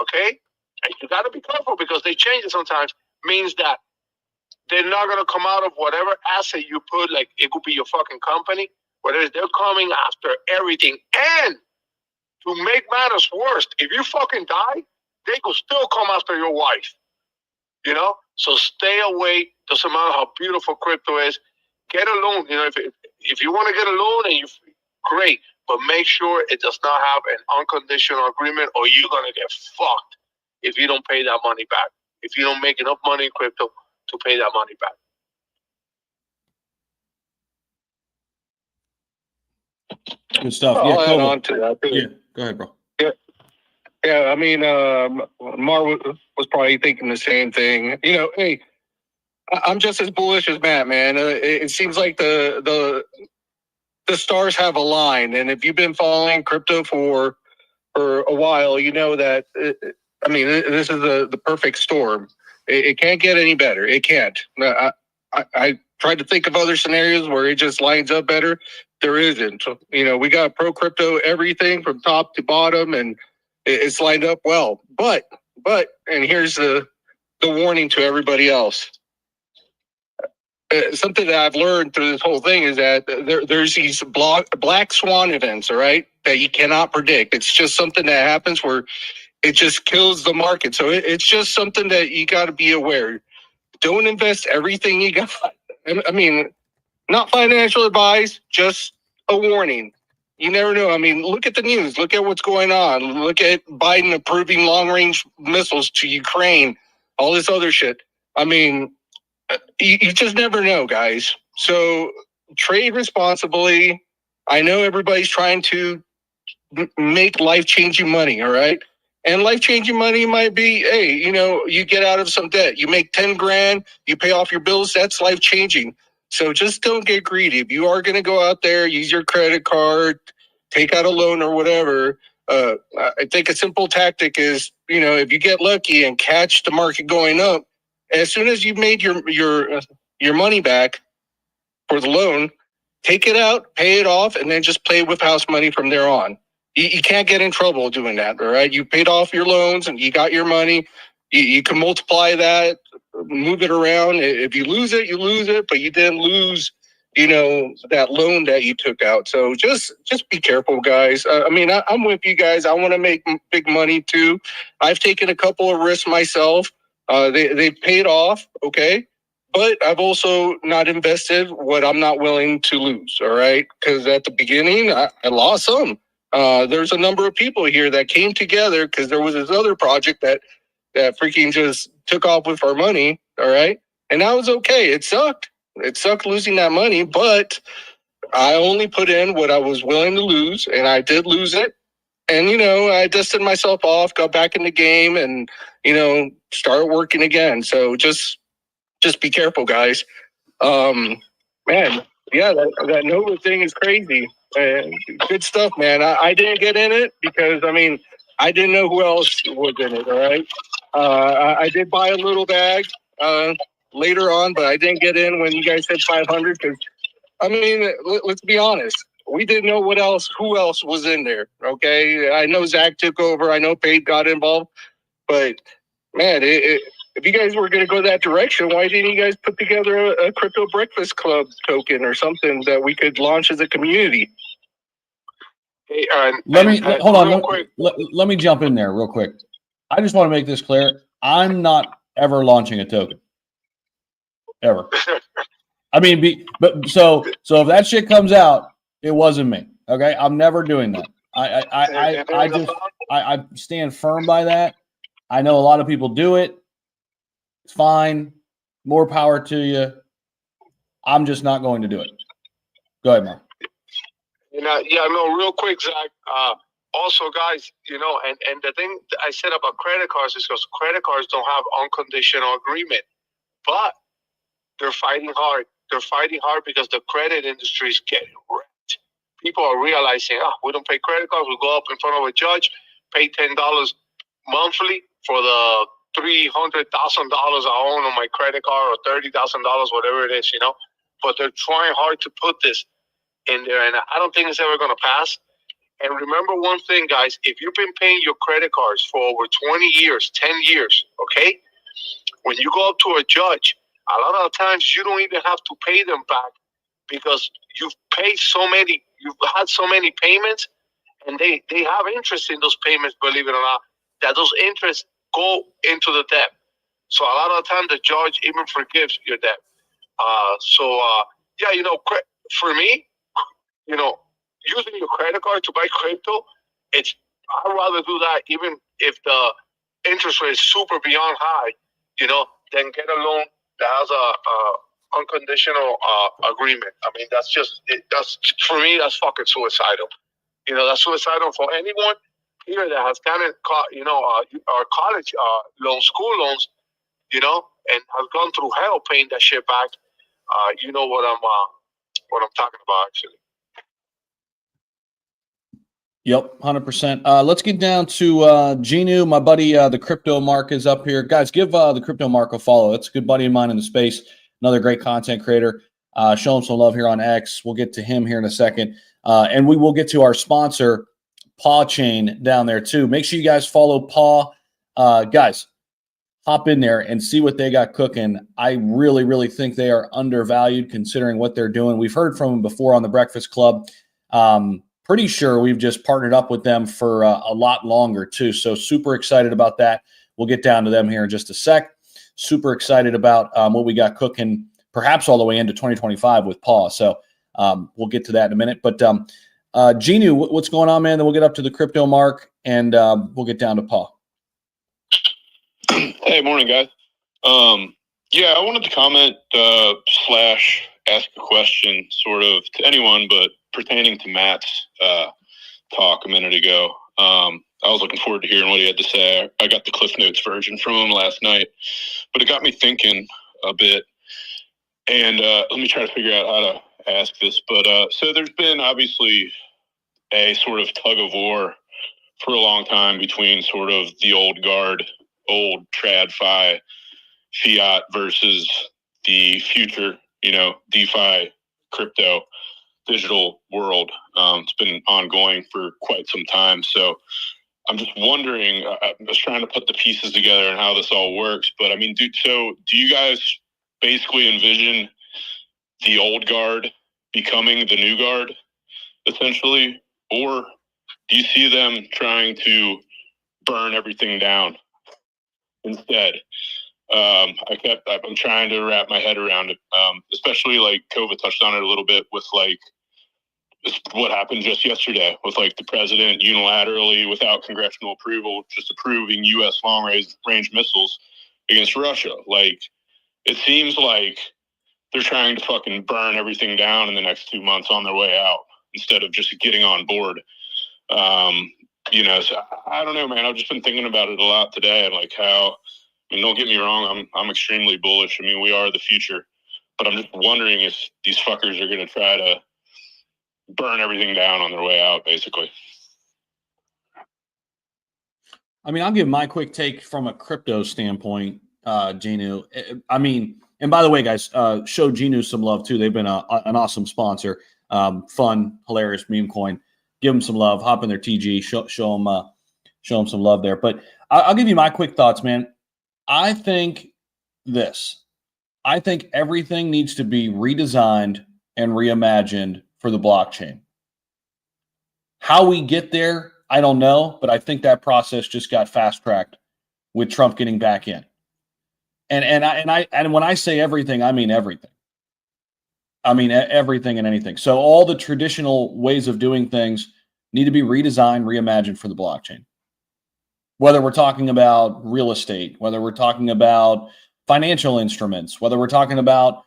okay? And you got to be careful because they change it sometimes, means that they're not going to come out of whatever asset you put, like it could be your fucking company, whether they're coming after everything. And to make matters worse, if you fucking die, they could still come after your wife, you know? So stay away. Doesn't matter how beautiful crypto is. Get a loan. You know, if you want to get a loan, great. but make sure it does not have an unconditional agreement, or you're gonna get fucked if you don't pay that money back. If you don't make enough money in crypto to pay that money back. Good stuff. I'll Yeah, add on to that. yeah, go ahead, bro. Yeah, I mean, Mar was probably thinking the same thing. You know, hey, I'm just as bullish as Matt, man. It seems like the stars have aligned, and if you've been following crypto for a while, you know that. I mean, this is the perfect storm. It can't get any better. It can't. I tried to think of other scenarios where it just lines up better. There isn't. You know, we got pro crypto everything from top to bottom, and it's lined up well. But, and here's the warning to everybody else. Something that I've learned through this whole thing is that there's these black swan events, all right, that you cannot predict. It's just something that happens where it just kills the market. So it's just something that you got to be aware. Don't invest everything you got. I mean, not financial advice, just a warning. You never know. I mean, look at the news. Look at what's going on. Look at Biden approving long-range missiles to Ukraine, all this other shit. I mean, you just never know, guys. So trade responsibly. I know everybody's trying to make life-changing money, all right? And life-changing money might be, hey, you know, you get out of some debt. You make 10 grand, you pay off your bills, that's life-changing. So just don't get greedy. If you are going to go out there, use your credit card, take out a loan or whatever, I think a simple tactic is, you know, if you get lucky and catch the market going up, as soon as you've made your money back for the loan, take it out, pay it off, and then just play with house money from there on. You can't get in trouble doing that, all right? You paid off your loans and you got your money. You can multiply that, move it around. If you lose it, you lose it, but you didn't lose, you know, that loan that you took out. So just be careful, guys. I mean, I'm with you guys. I want to make big money too. I've taken a couple of risks myself. They paid off, okay? But I've also not invested what I'm not willing to lose, all right? Because at the beginning, I lost some. There's a number of people here that came together because there was this other project that freaking just took off with our money, all right? And that was okay. It sucked. It sucked losing that money, but I only put in what I was willing to lose, and I did lose it. And, you know, I dusted myself off, got back in the game, and, you know, started working again. So just be careful, guys. Man, yeah, that Nova thing is crazy. Good stuff, man. I didn't get in it because, I mean, I didn't know who else was in it, all right? I did buy a little bag later on, but I didn't get in when you guys said 500 because, I mean, let's be honest. We didn't know who else was in there, okay? I know Zach took over. I know Pate got involved. But, man, if you guys were going to go that direction, why didn't you guys put together a Crypto Breakfast Club token or something that we could launch as a community? Hey, Let me jump in there real quick. I just want to make this clear. I'm not ever launching a token. Ever. I mean, so if that shit comes out, it wasn't me. Okay, I'm never doing that. I stand firm by that. I know a lot of people do it. It's fine. More power to you. I'm just not going to do it. Go ahead, Mark. You know, yeah, no, real quick, Zach. Also, guys, you know, and the thing I said about credit cards is because credit cards don't have unconditional agreement, but they're fighting hard. They're fighting hard because the credit industry is getting wrecked. People are realizing, we don't pay credit cards. We'll go up in front of a judge, pay $10 monthly for the $300,000 I own on my credit card, or $30,000, whatever it is, you know. But they're trying hard to put this in there, and I don't think it's ever going to pass. And remember one thing, guys, if you've been paying your credit cards for over 20 years, 10 years, okay, when you go up to a judge, a lot of times you don't even have to pay them back because you've had so many payments, and they have interest in those payments, believe it or not, that those interests go into the debt. So a lot of the time the judge even forgives your debt. Yeah, you know, for me, you know, using your credit card to buy crypto, I'd rather do that even if the interest rate is super beyond high, than get a loan that has a unconditional agreement. I mean, that's for me, that's fucking suicidal. That's suicidal for anyone here that has gotten, our college loans, school loans, and has gone through hell paying that shit back. You know what I'm talking about, actually. Yep, 100%. Let's get down to Genu, my buddy. The Crypto Mark is up here. Guys, give the Crypto Mark a follow. It's a good buddy of mine in the space. Another great content creator. Show him some love here on X. We'll get to him here in a second. And we will get to our sponsor, Paw Chain, down there too. Make sure you guys follow Paw. Guys, hop in there and see what they got cooking. I really, really think they are undervalued considering what they're doing. We've heard from them before on the Breakfast Club. Pretty sure we've just partnered up with them for a lot longer too. So super excited about that. We'll get down to them here in just a sec. Super excited about what we got cooking, perhaps all the way into 2025 with Paw. So we'll get to that in a minute. But Genu, what's going on, man? Then we'll get up to the Crypto Mark and we'll get down to Paw. Hey, morning, guys. Yeah, I wanted to comment slash ask a question sort of to anyone, but pertaining to Matt's talk a minute ago. I was looking forward to hearing what he had to say. I got the Cliff Notes version from him last night, but it got me thinking a bit. And let me try to figure out how to ask this. But so there's been obviously a sort of tug of war for a long time between sort of the old guard, old TradFi fiat versus the future, DeFi crypto digital world. It's been ongoing for quite some time. So I'm just wondering, I was trying to put the pieces together and how this all works. But I mean, do you guys basically envision the old guard becoming the new guard, essentially? Or do you see them trying to burn everything down instead? I'm trying to wrap my head around it, especially like COVID touched on it a little bit with like what happened just yesterday with like the president unilaterally without congressional approval just approving U.S. long-range missiles against Russia. Like, it seems like they're trying to fucking burn everything down in the next 2 months on their way out instead of just getting on board. So I don't know, man. I've just been thinking about it a lot today and like how, I mean, don't get me wrong, I'm extremely bullish. I mean, we are the future, but I'm just wondering if these fuckers are going to try to burn everything down on their way out, basically. I mean, I'll give my quick take from a crypto standpoint, Genu. I mean, and by the way, guys, show Genu some love too. They've been an awesome sponsor. Fun, hilarious meme coin. Give them some love. Hop in their TG. Show them some love there. But I'll give you my quick thoughts, man. I think everything needs to be redesigned and reimagined for the blockchain. How we get there, I don't know, but I think that process just got fast-tracked with Trump getting back in. And when I say everything, I mean everything. I mean everything and anything. So all the traditional ways of doing things need to be redesigned, reimagined for the blockchain. Whether we're talking about real estate, whether we're talking about financial instruments, whether we're talking about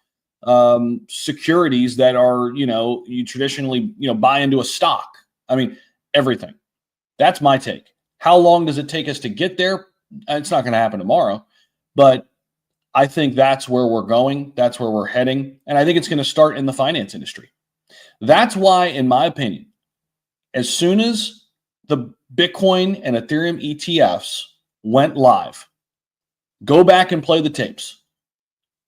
securities that are, you traditionally, buy into a stock. I mean, everything. That's my take. How long does it take us to get there? It's not going to happen tomorrow, but I think that's where we're going. That's where we're heading. And I think it's going to start in the finance industry. That's why, in my opinion, as soon as the Bitcoin and Ethereum ETFs went live, go back and play the tapes.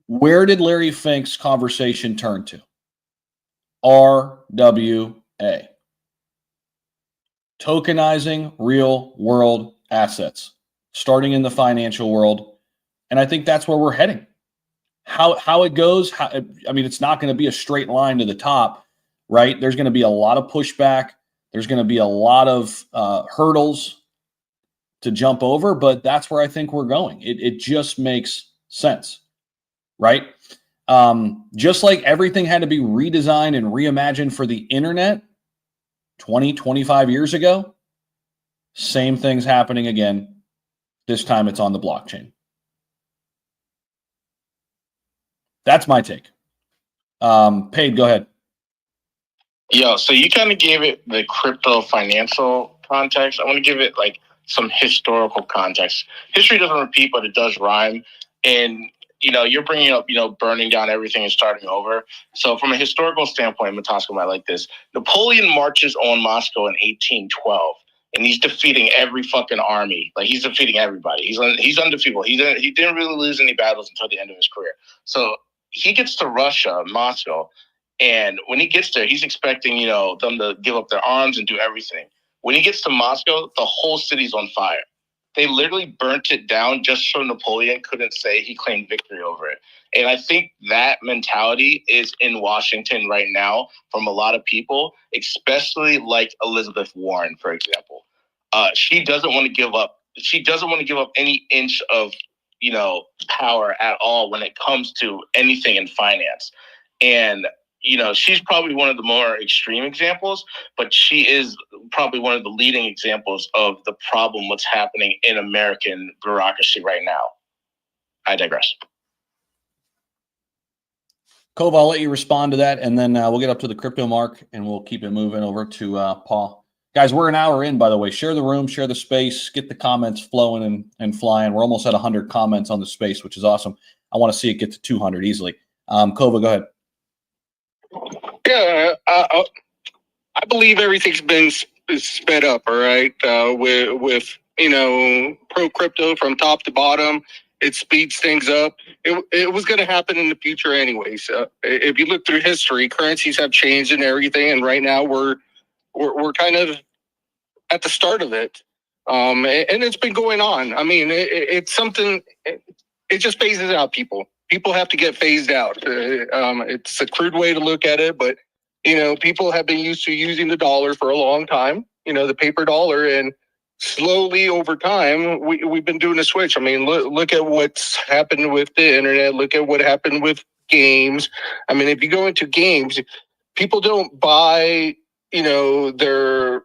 Where did Larry Fink's conversation turn to? RWA. Tokenizing real world assets, starting in the financial world. And I think that's where we're heading. How it goes, it's not going to be a straight line to the top, right? There's going to be a lot of pushback. There's going to be a lot of hurdles to jump over, but that's where I think we're going. It just makes sense, right? Just like everything had to be redesigned and reimagined for the internet, 20, 25 years ago. Same thing's happening again. This time it's on the blockchain. That's my take. Paid, go ahead. Yo, so you kind of gave it the crypto financial context. I want to give it like some historical context. History doesn't repeat, but it does rhyme. And, you know, you're bringing up, you know, burning down everything and starting over. So from a historical standpoint, Matosko might like this. Napoleon marches on Moscow in 1812. And he's defeating every fucking army. Like, he's defeating everybody. He's undefeatable. He didn't really lose any battles until the end of his career. So he gets to Russia, Moscow, and when he gets there, he's expecting, you know, them to give up their arms and do everything. When he gets to Moscow, the whole city's on fire. They literally burnt it down just so Napoleon couldn't say he claimed victory over it. And I think that mentality is in Washington right now from a lot of people, especially like Elizabeth Warren, for example. She doesn't want to give up. She doesn't want to give up any inch of, you know, power at all when it comes to anything in finance. And, you know, she's probably one of the more extreme examples, but she is probably one of the leading examples of the problem what's happening in American bureaucracy right now. I digress. Kova, I'll let you respond to that, and then we'll get up to the crypto mark, and we'll keep it moving over to Paul. Guys, we're an hour in, by the way. Share the room, share the space, get the comments flowing and flying. We're almost at 100 comments on the space, which is awesome. I want to see it get to 200 easily. Kova, go ahead. Yeah, I believe everything's been sped up, all right, with you know, pro crypto from top to bottom. It speeds things up. It was going to happen in the future anyways. If you look through history, currencies have changed and everything, and right now we're kind of at the start of it, and it's been going on. I mean, it's something. It just phases out people. People have to get phased out. It's a crude way to look at it, but you know, people have been used to using the dollar for a long time. You know, the paper dollar, and slowly over time, we've been doing a switch. I mean, look at what's happened with the internet. Look at what happened with games. I mean, if you go into games, people don't buy, you know, their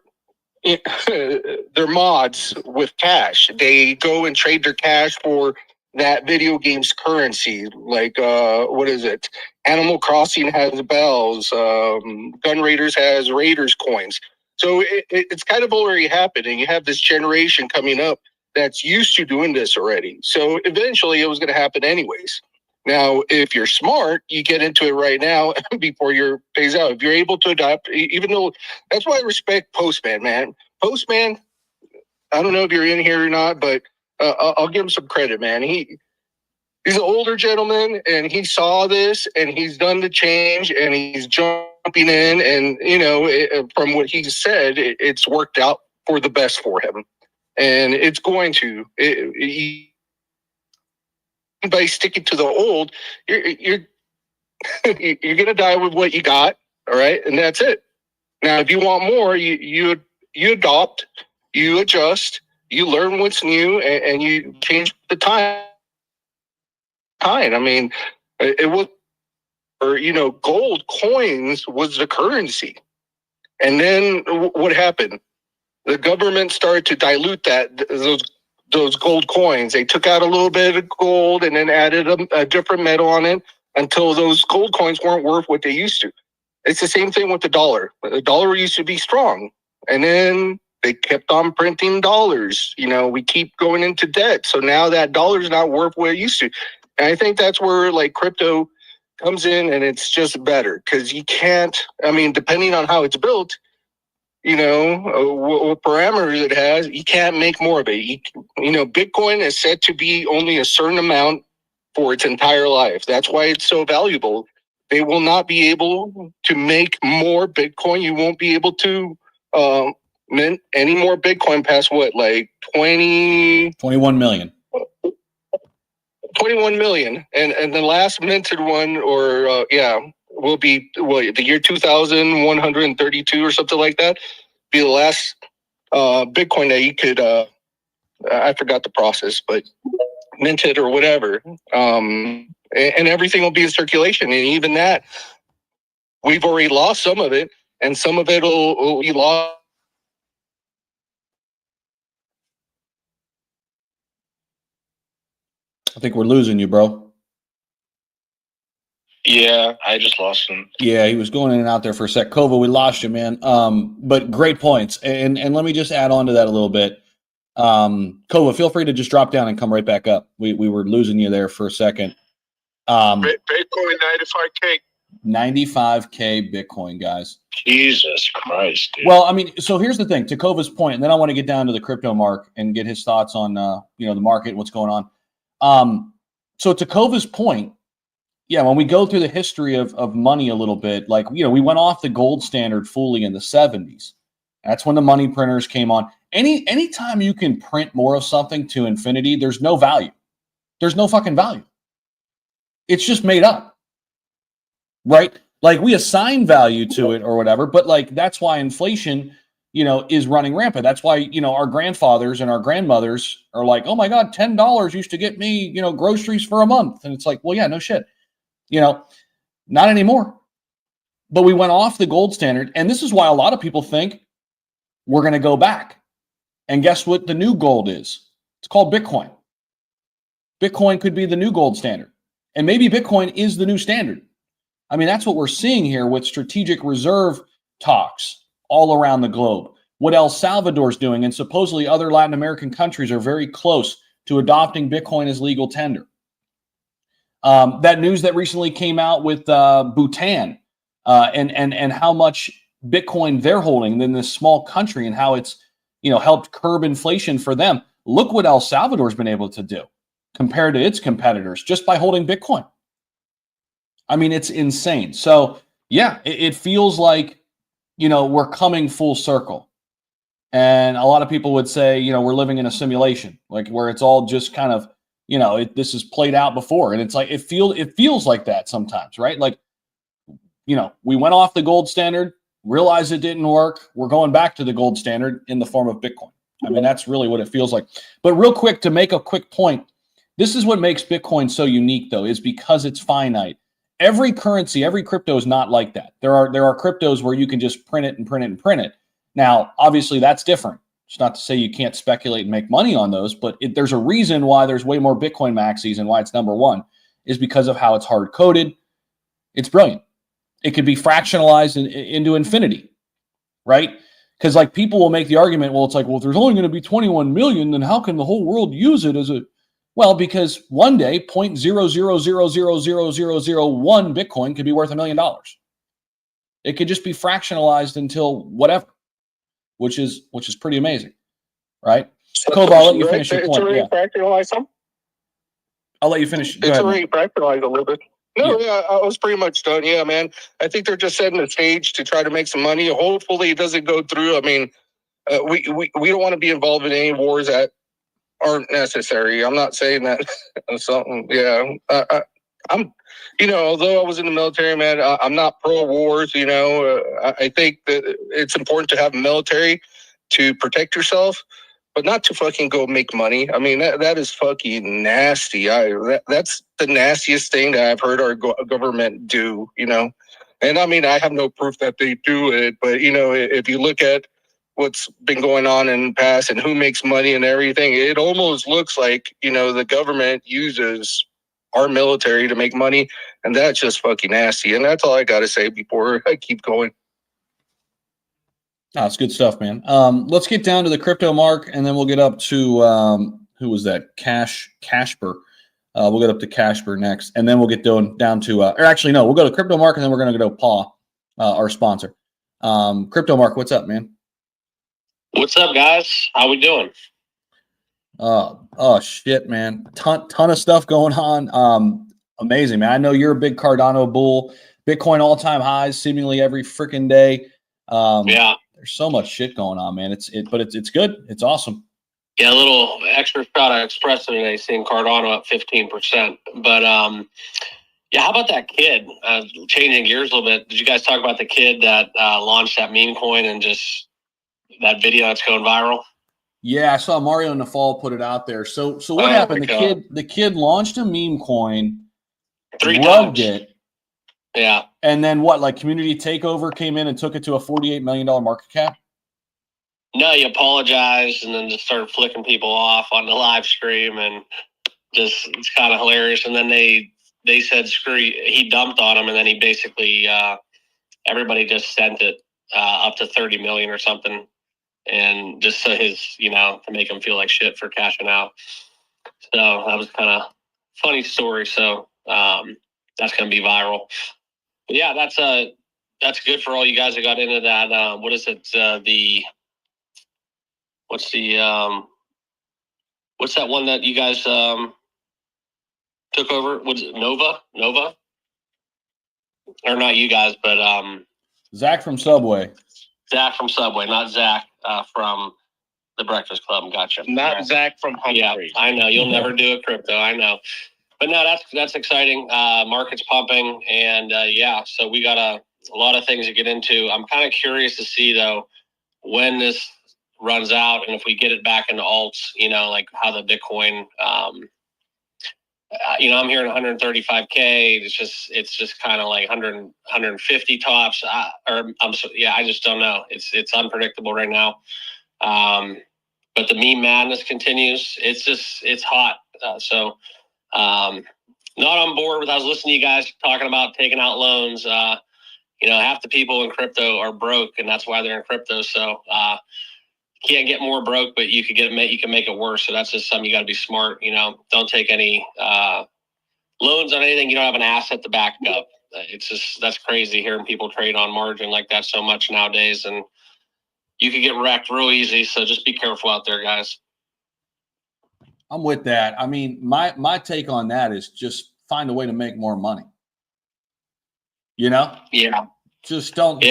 mods with cash. They go and trade their cash for that video game's currency. Like, what is it? Animal Crossing has bells. Gun Raiders has Raiders coins. So it's kind of already happening. You have this generation coming up that's used to doing this already. So eventually it was going to happen anyways. Now, if you're smart, you get into it right now before you're phased out. If you're able to adopt, even though that's why I respect Postman, man. Postman, I don't know if you're in here or not, but I'll give him some credit, man. He's an older gentleman, and he saw this, and he's done the change, and he's jumping in, and you know, from what he said, it's worked out for the best for him, and it's going to. By sticking to the old, you're gonna die with what you got, all right, and that's it. Now, if you want more, you adopt, you adjust, you learn what's new, and you change the time. I mean, it was, or you know, gold coins was the currency, and then what happened? The government started to dilute those gold coins. They took out a little bit of gold and then added a different metal on it until those gold coins weren't worth what they used to. It's the same thing with the dollar. The dollar used to be strong, and then they kept on printing dollars. You know, we keep going into debt, so now that dollar is not worth what it used to. And I think that's where like crypto comes in, and it's just better because you can't. I mean, depending on how it's built, you know, what parameters it has, you can't make more of it. You know, Bitcoin is said to be only a certain amount for its entire life. That's why it's so valuable. They will not be able to make more Bitcoin. You won't be able to mint any more Bitcoin past what, like 21 million. 21 million. And the last minted one, or will be the year 2132 or something like that. Be the last Bitcoin that you could, I forgot the process, but minted or whatever. And everything will be in circulation. And even that, we've already lost some of it. and some of it will be lost. I think we're losing you, bro. Yeah, I just lost him. Yeah, he was going in and out there for a sec. Kova, we lost you, man. But great points. And let me just add on to that a little bit. Kova, feel free to just drop down and come right back up. We were losing you there for a second. Bitcoin 95K. 95K Bitcoin, guys. Jesus Christ, dude. Well, I mean, so here's the thing, to Kova's point, and then I want to get down to the crypto mark and get his thoughts on the market and what's going on. So to Kova's point, yeah, when we go through the history of money a little bit, like, we went off the gold standard fully in the 70s. That's when the money printers came on. Anytime you can print more of something to infinity, there's no value. There's no fucking value. It's just made up, right? Like, we assign value to it or whatever, but like, that's why inflation, is running rampant. That's why, our grandfathers and our grandmothers are like, oh my God, $10 used to get me, groceries for a month. And it's like, well, yeah, no shit. Not anymore. But we went off the gold standard. And this is why a lot of people think we're going to go back. And guess what the new gold is? It's called Bitcoin. Bitcoin could be the new gold standard. And maybe Bitcoin is the new standard. I mean, that's what we're seeing here with strategic reserve talks all around the globe. What El Salvador's doing, and supposedly other Latin American countries are very close to adopting Bitcoin as legal tender. That news that recently came out with Bhutan and how much Bitcoin they're holding in this small country and how it's helped curb inflation for them. Look what El Salvador's been able to do compared to its competitors just by holding Bitcoin. I mean, it's insane. So yeah, it feels like we're coming full circle. And a lot of people would say we're living in a simulation, like where it's all just kind of this is played out before. And it's like, it feels like that sometimes, right? Like, we went off the gold standard, realized it didn't work. We're going back to the gold standard in the form of Bitcoin. I mean, that's really what it feels like. But real quick, to make a quick point, this is what makes Bitcoin so unique, though, is because it's finite. Every currency, every crypto is not like that. There are cryptos where you can just print it and print it and print it. Now, obviously, that's different. It's not to say you can't speculate and make money on those, but there's a reason why there's way more Bitcoin maxis and why it's number one is because of how it's hard coded. It's brilliant. It could be fractionalized into infinity, right? Because like people will make the argument, well, it's like, well, if there's only going to be 21 million, then how can the whole world use it as a, well, because one day 0.000000001 Bitcoin could be worth $1 million. It could just be fractionalized until whatever, which is pretty amazing, right? Kova, I'll let you finish your point. It's already fractionalized some? I'll let you finish. It's already fractionalized a little bit. No, yeah, I was pretty much done. Yeah, man. I think they're just setting the stage to try to make some money. Hopefully it doesn't go through. I mean, we don't want to be involved in any wars that aren't necessary. I'm not saying that something. Yeah, I'm. Although I was in the military, man, I'm not pro wars. I think that it's important to have a military to protect yourself, but not to fucking go make money. I mean, that is fucking nasty. That's the nastiest thing that I've heard our government do. And I mean, I have no proof that they do it, but if you look at what's been going on in the past and who makes money and everything, it almost looks like, the government uses our military to make money, and that's just fucking nasty. And that's all I got to say before I keep going. That's good stuff, man. Let's get down to the crypto mark, and then we'll get up to, who was that? Casper. We'll get up to Casper next, and then we'll get down to, or actually, no, we'll go to crypto mark, and then we're going to go to Paw, our sponsor. Crypto mark, what's up, man? What's up, guys? How we doing? Oh shit, man. Ton of stuff going on. Amazing, man. I know you're a big Cardano bull. Bitcoin all-time highs seemingly every freaking day. Yeah. There's so much shit going on, man. It's good. It's awesome. Yeah, a little extra shot of espresso today, seeing Cardano up 15%. But yeah, how about that kid? Changing gears a little bit. Did you guys talk about the kid that launched that meme coin and just that video that's going viral? Yeah, I saw Mario Napoleon put it out there. So what happened? The kid launched a meme coin, rubbed it, Yeah. And then what? Like Community Takeover came in and took it to a $48 million market cap. No, he apologized and then just started flicking people off on the live stream, and just it's kind of hilarious. And then they said screw you. He dumped on him, and then he basically everybody just sent it up to 30 million or something, and just so his to make him feel like shit for cashing out. So that was kind of funny story. So that's gonna be viral. But yeah, that's good for all you guys that got into that. What is it? What's that one that you guys took over? Was it Nova? Or not you guys, but Zach from Subway. Zach from Subway, not Zach from the Breakfast Club. Gotcha. Not Zach from Humphries. Yeah, I know. You'll never do a crypto. I know. But no, that's exciting. Market's pumping, and so we got a lot of things to get into. I'm kind of curious to see though when this runs out and if we get it back into alts. Like how the Bitcoin. I'm hearing 135K. It's just kind of like 150 tops. I just don't know. It's unpredictable right now. But the meme madness continues. It's hot. Not on board with. I was listening to you guys talking about taking out loans. Half the people in crypto are broke, and that's why they're in crypto. So can't get more broke, but you can make it worse. So that's just something you got to be smart. Don't take any loans on anything you don't have an asset to back up. That's crazy hearing people trade on margin like that so much nowadays, and you can get wrecked real easy. So just be careful out there, guys. I'm with that. I mean, my take on that is just find a way to make more money. Yeah. Just don't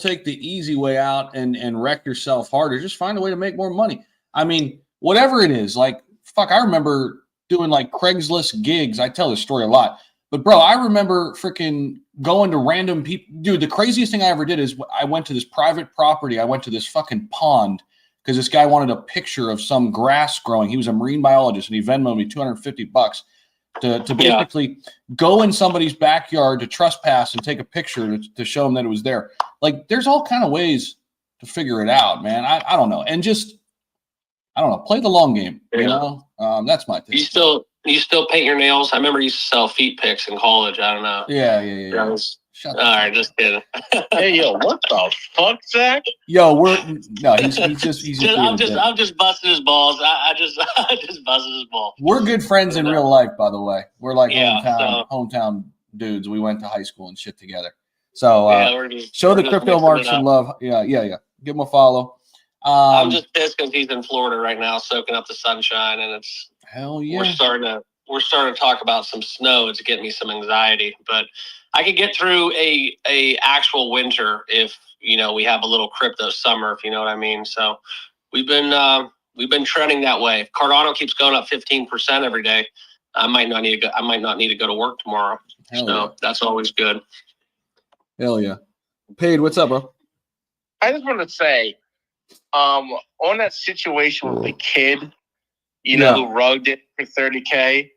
take the easy way out and wreck yourself harder. Just find a way to make more money. I mean, whatever it is, like fuck, I remember doing like Craigslist gigs. I tell this story a lot. But bro, I remember freaking going to random people. Dude, the craziest thing I ever did is I went to this private property. I went to this fucking pond because this guy wanted a picture of some grass growing. He was a marine biologist, and he Venmoed me $250 to basically go in somebody's backyard to trespass and take a picture to show them that it was there. Like, there's all kind of ways to figure it out, man. I don't know. And just, I don't know, play the long game, That's my thing. You still paint your nails? I remember you used to sell feet pics in college. I don't know. Yeah. All right, just kidding. Hey, yo, what the fuck, Zach? Yo, he's just I'm just busting his balls. I just busted his balls. We're good friends in real life, by the way. We're like hometown dudes. We went to high school and shit together. So show the crypto marks some love. Yeah. Give him a follow. I'm just pissed because he's in Florida right now, soaking up the sunshine, and it's hell yeah. We're starting to talk about some snow. It's getting me some anxiety, but I could get through a actual winter if we have a little crypto summer, if you know what I mean. So we've been trending that way. If Cardano keeps going up 15% every day, I might not need to go to work tomorrow. That's always good. Hell yeah. Paid, what's up, bro? I just want to say, on that situation with the kid, who rugged it for 30K.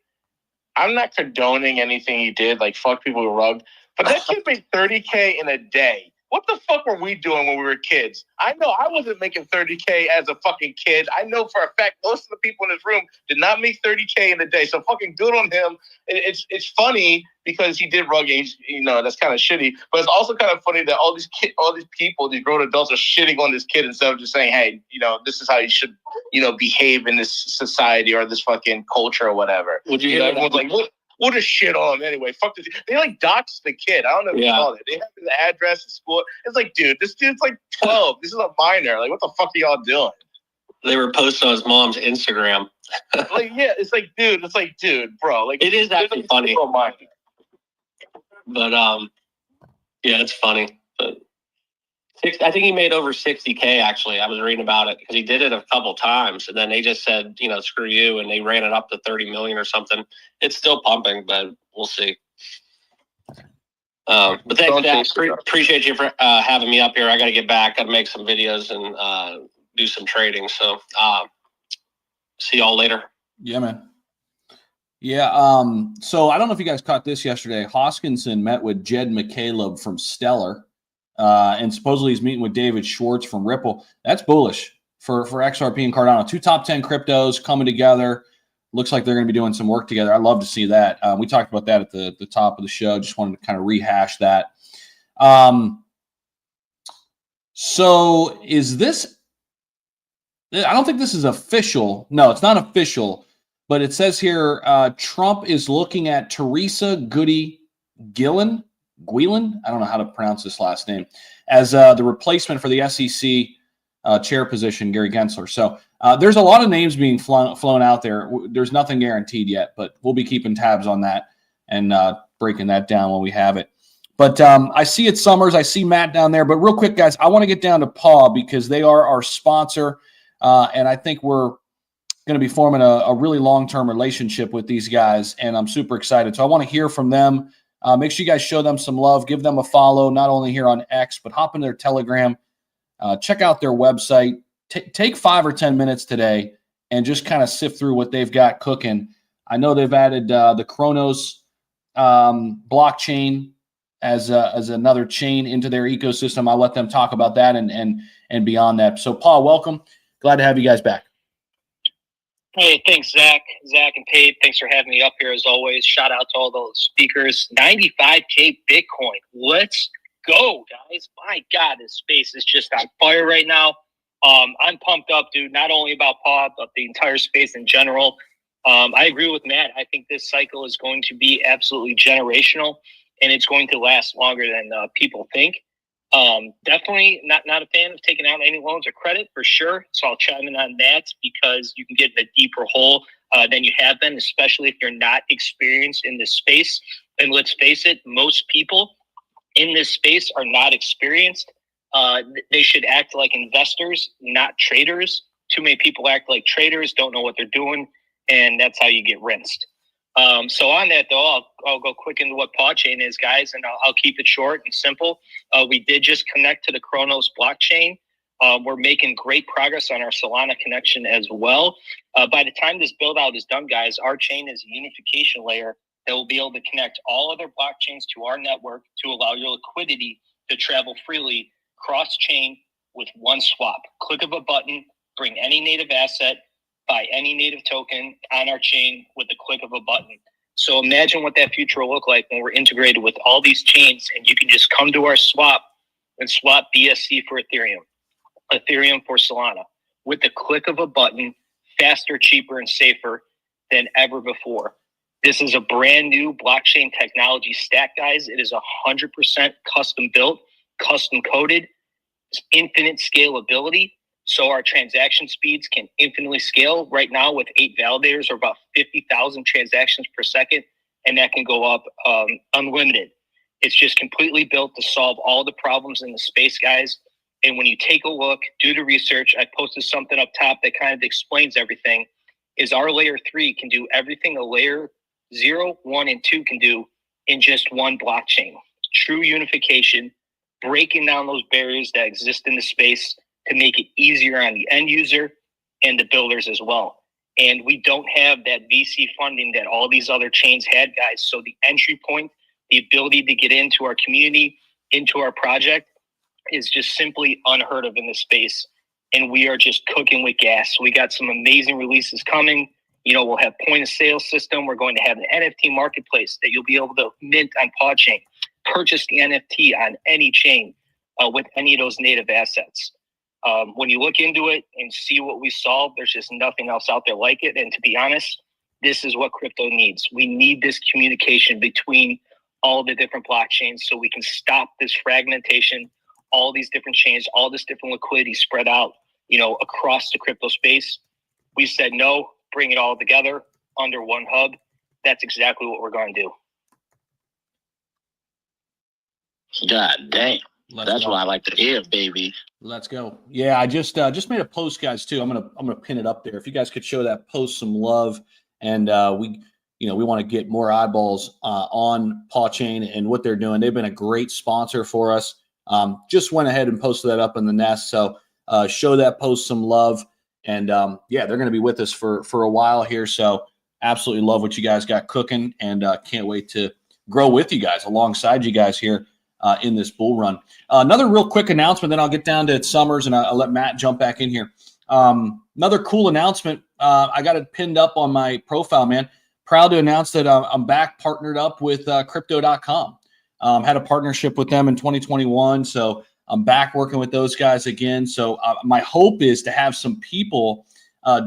I'm not condoning anything he did, like fuck people who rugged, but that kid made 30K in a day. What the fuck were we doing when we were kids? I know I wasn't making 30K as a fucking kid. I know for a fact most of the people in this room did not make 30K in a day. So fucking good on him. It's funny because he did rug age, that's kind of shitty. But it's also kind of funny that all these people, these grown adults are shitting on this kid instead of just saying, hey, this is how you should, behave in this society or this fucking culture or whatever. Would you everyone's like, we'll just shit on him anyway. Fuck this. They like doxed the kid. I don't know what you call it. They have his address at school. It's like, dude, this dude's like 12. This is a minor. Like, what the fuck are y'all doing? They were posting on his mom's Instagram. It's like, dude, bro. Like, it is actually funny. But it's funny. But I think he made over 60K actually. I was reading about it because he did it a couple times, and then they just said, screw you, and they ran it up to 30 million or something. It's still pumping, but we'll see. But thanks, Zach. Appreciate you for having me up here. I got to get back. Got to make some videos and do some trading. So see y'all later. Yeah, man. Yeah. So I don't know if you guys caught this yesterday. Hoskinson met with Jed McCaleb from Stellar, and supposedly he's meeting with David Schwartz from Ripple. That's bullish for XRP and Cardano. 2 top 10 cryptos coming together. Looks like they're going to be doing some work together. I'd love to see that. We talked about that at the top of the show. Just wanted to kind of rehash that. So is this? I don't think this is official. No, it's not official. But it says here, Trump is looking at Teresa Goody Gillen, I don't know how to pronounce this last name, as the replacement for the SEC chair position, Gary Gensler. So there's a lot of names being flown out there. There's nothing guaranteed yet, but we'll be keeping tabs on that and breaking that down when we have it. But I see it, Summers. I see Matt down there. But real quick, guys, I want to get down to Paw because they are our sponsor, and I think we're going to be forming a really long-term relationship with these guys, and I'm super excited. So I want to hear from them. Make sure you guys show them some love. Give them a follow, not only here on X, but hop into their Telegram. Check out their website. Take 5 or 10 minutes today and just kind of sift through what they've got cooking. I know they've added the CRONOS blockchain as another chain into their ecosystem. I'll let them talk about that and beyond that. So, Paul, welcome. Glad to have you guys back. Hey, thanks, Zach and Paige. Thanks for having me up here as always. Shout out to all those speakers. 95K Bitcoin. Let's go, guys. My God, this space is just on fire right now. I'm pumped up, dude, not only about Pod, but the entire space in general. I agree with Matt. I think this cycle is going to be absolutely generational, and it's going to last longer than people think. Definitely not a fan of taking out any loans or credit for sure. So I'll chime in on that because you can get in a deeper hole than you have been, especially if you're not experienced in this space. And let's face it, most people in this space are not experienced. They should act like investors, not traders. Too many people act like traders, don't know what they're doing, and that's how you get rinsed. So on that, though, I'll go quick into what PawChain is, guys, and I'll keep it short and simple. We did just connect to the CRONOS blockchain. We're making great progress on our Salana connection as well. By the time this build-out is done, guys, our chain is a unification layer that will be able to connect all other blockchains to our network to allow your liquidity to travel freely cross-chain with one swap. Click of a button, bring any native asset, buy any native token on our chain with the click of a button. So imagine what that future will look like when we're integrated with all these chains and you can just come to our swap and swap BSC for Ethereum, Ethereum for Solana with the click of a button, faster, cheaper, and safer than ever before. This is a brand new blockchain technology stack, guys. It is 100% custom built, custom coded, infinite scalability. So our transaction speeds can infinitely scale. Right now with 8 validators or about 50,000 transactions per second, and that can go up unlimited. It's just completely built to solve all the problems in the space, guys. And when you take a look, do the research, I posted something up top that kind of explains everything, is our layer 3 can do everything a layer 0, 1, and 2 can do in just one blockchain. True unification, breaking down those barriers that exist in the space to make it easier on the end user and the builders as well. And we don't have that VC funding that all these other chains had, guys. So the entry point, the ability to get into our community, into our project is just simply unheard of in this space. And we are just cooking with gas. We got some amazing releases coming. You know, we'll have point of sale system. We're going to have an NFT marketplace that you'll be able to mint on PawChain, purchase the NFT on any chain with any of those native assets. When you look into it and see what we solved, there's just nothing else out there like it. And to be honest, this is what crypto needs. We need this communication between all the different blockchains so we can stop this fragmentation, all these different chains, all this different liquidity spread out, you know, across the crypto space. We said, no, bring it all together under one hub. That's exactly what we're going to do. God damn. That's what I like to hear, baby. Let's go. Yeah, I just made a post, guys, too. I'm gonna pin it up there. If you guys could show that post some love, and we want to get more eyeballs on PawChain and what they're doing. They've been a great sponsor for us. Just went ahead and posted that up in the nest. So show that post some love, and yeah, they're going to be with us for a while here. So absolutely love what you guys got cooking, and can't wait to grow with you guys, alongside you guys here in this bull run. Another real quick announcement, then I'll get down to Summers, and I'll let Matt jump back in here. Another cool announcement. I got it pinned up on my profile, man. Proud to announce that I'm back partnered up with Crypto.com. Had a partnership with them in 2021, so I'm back working with those guys again. So my hope is to have some people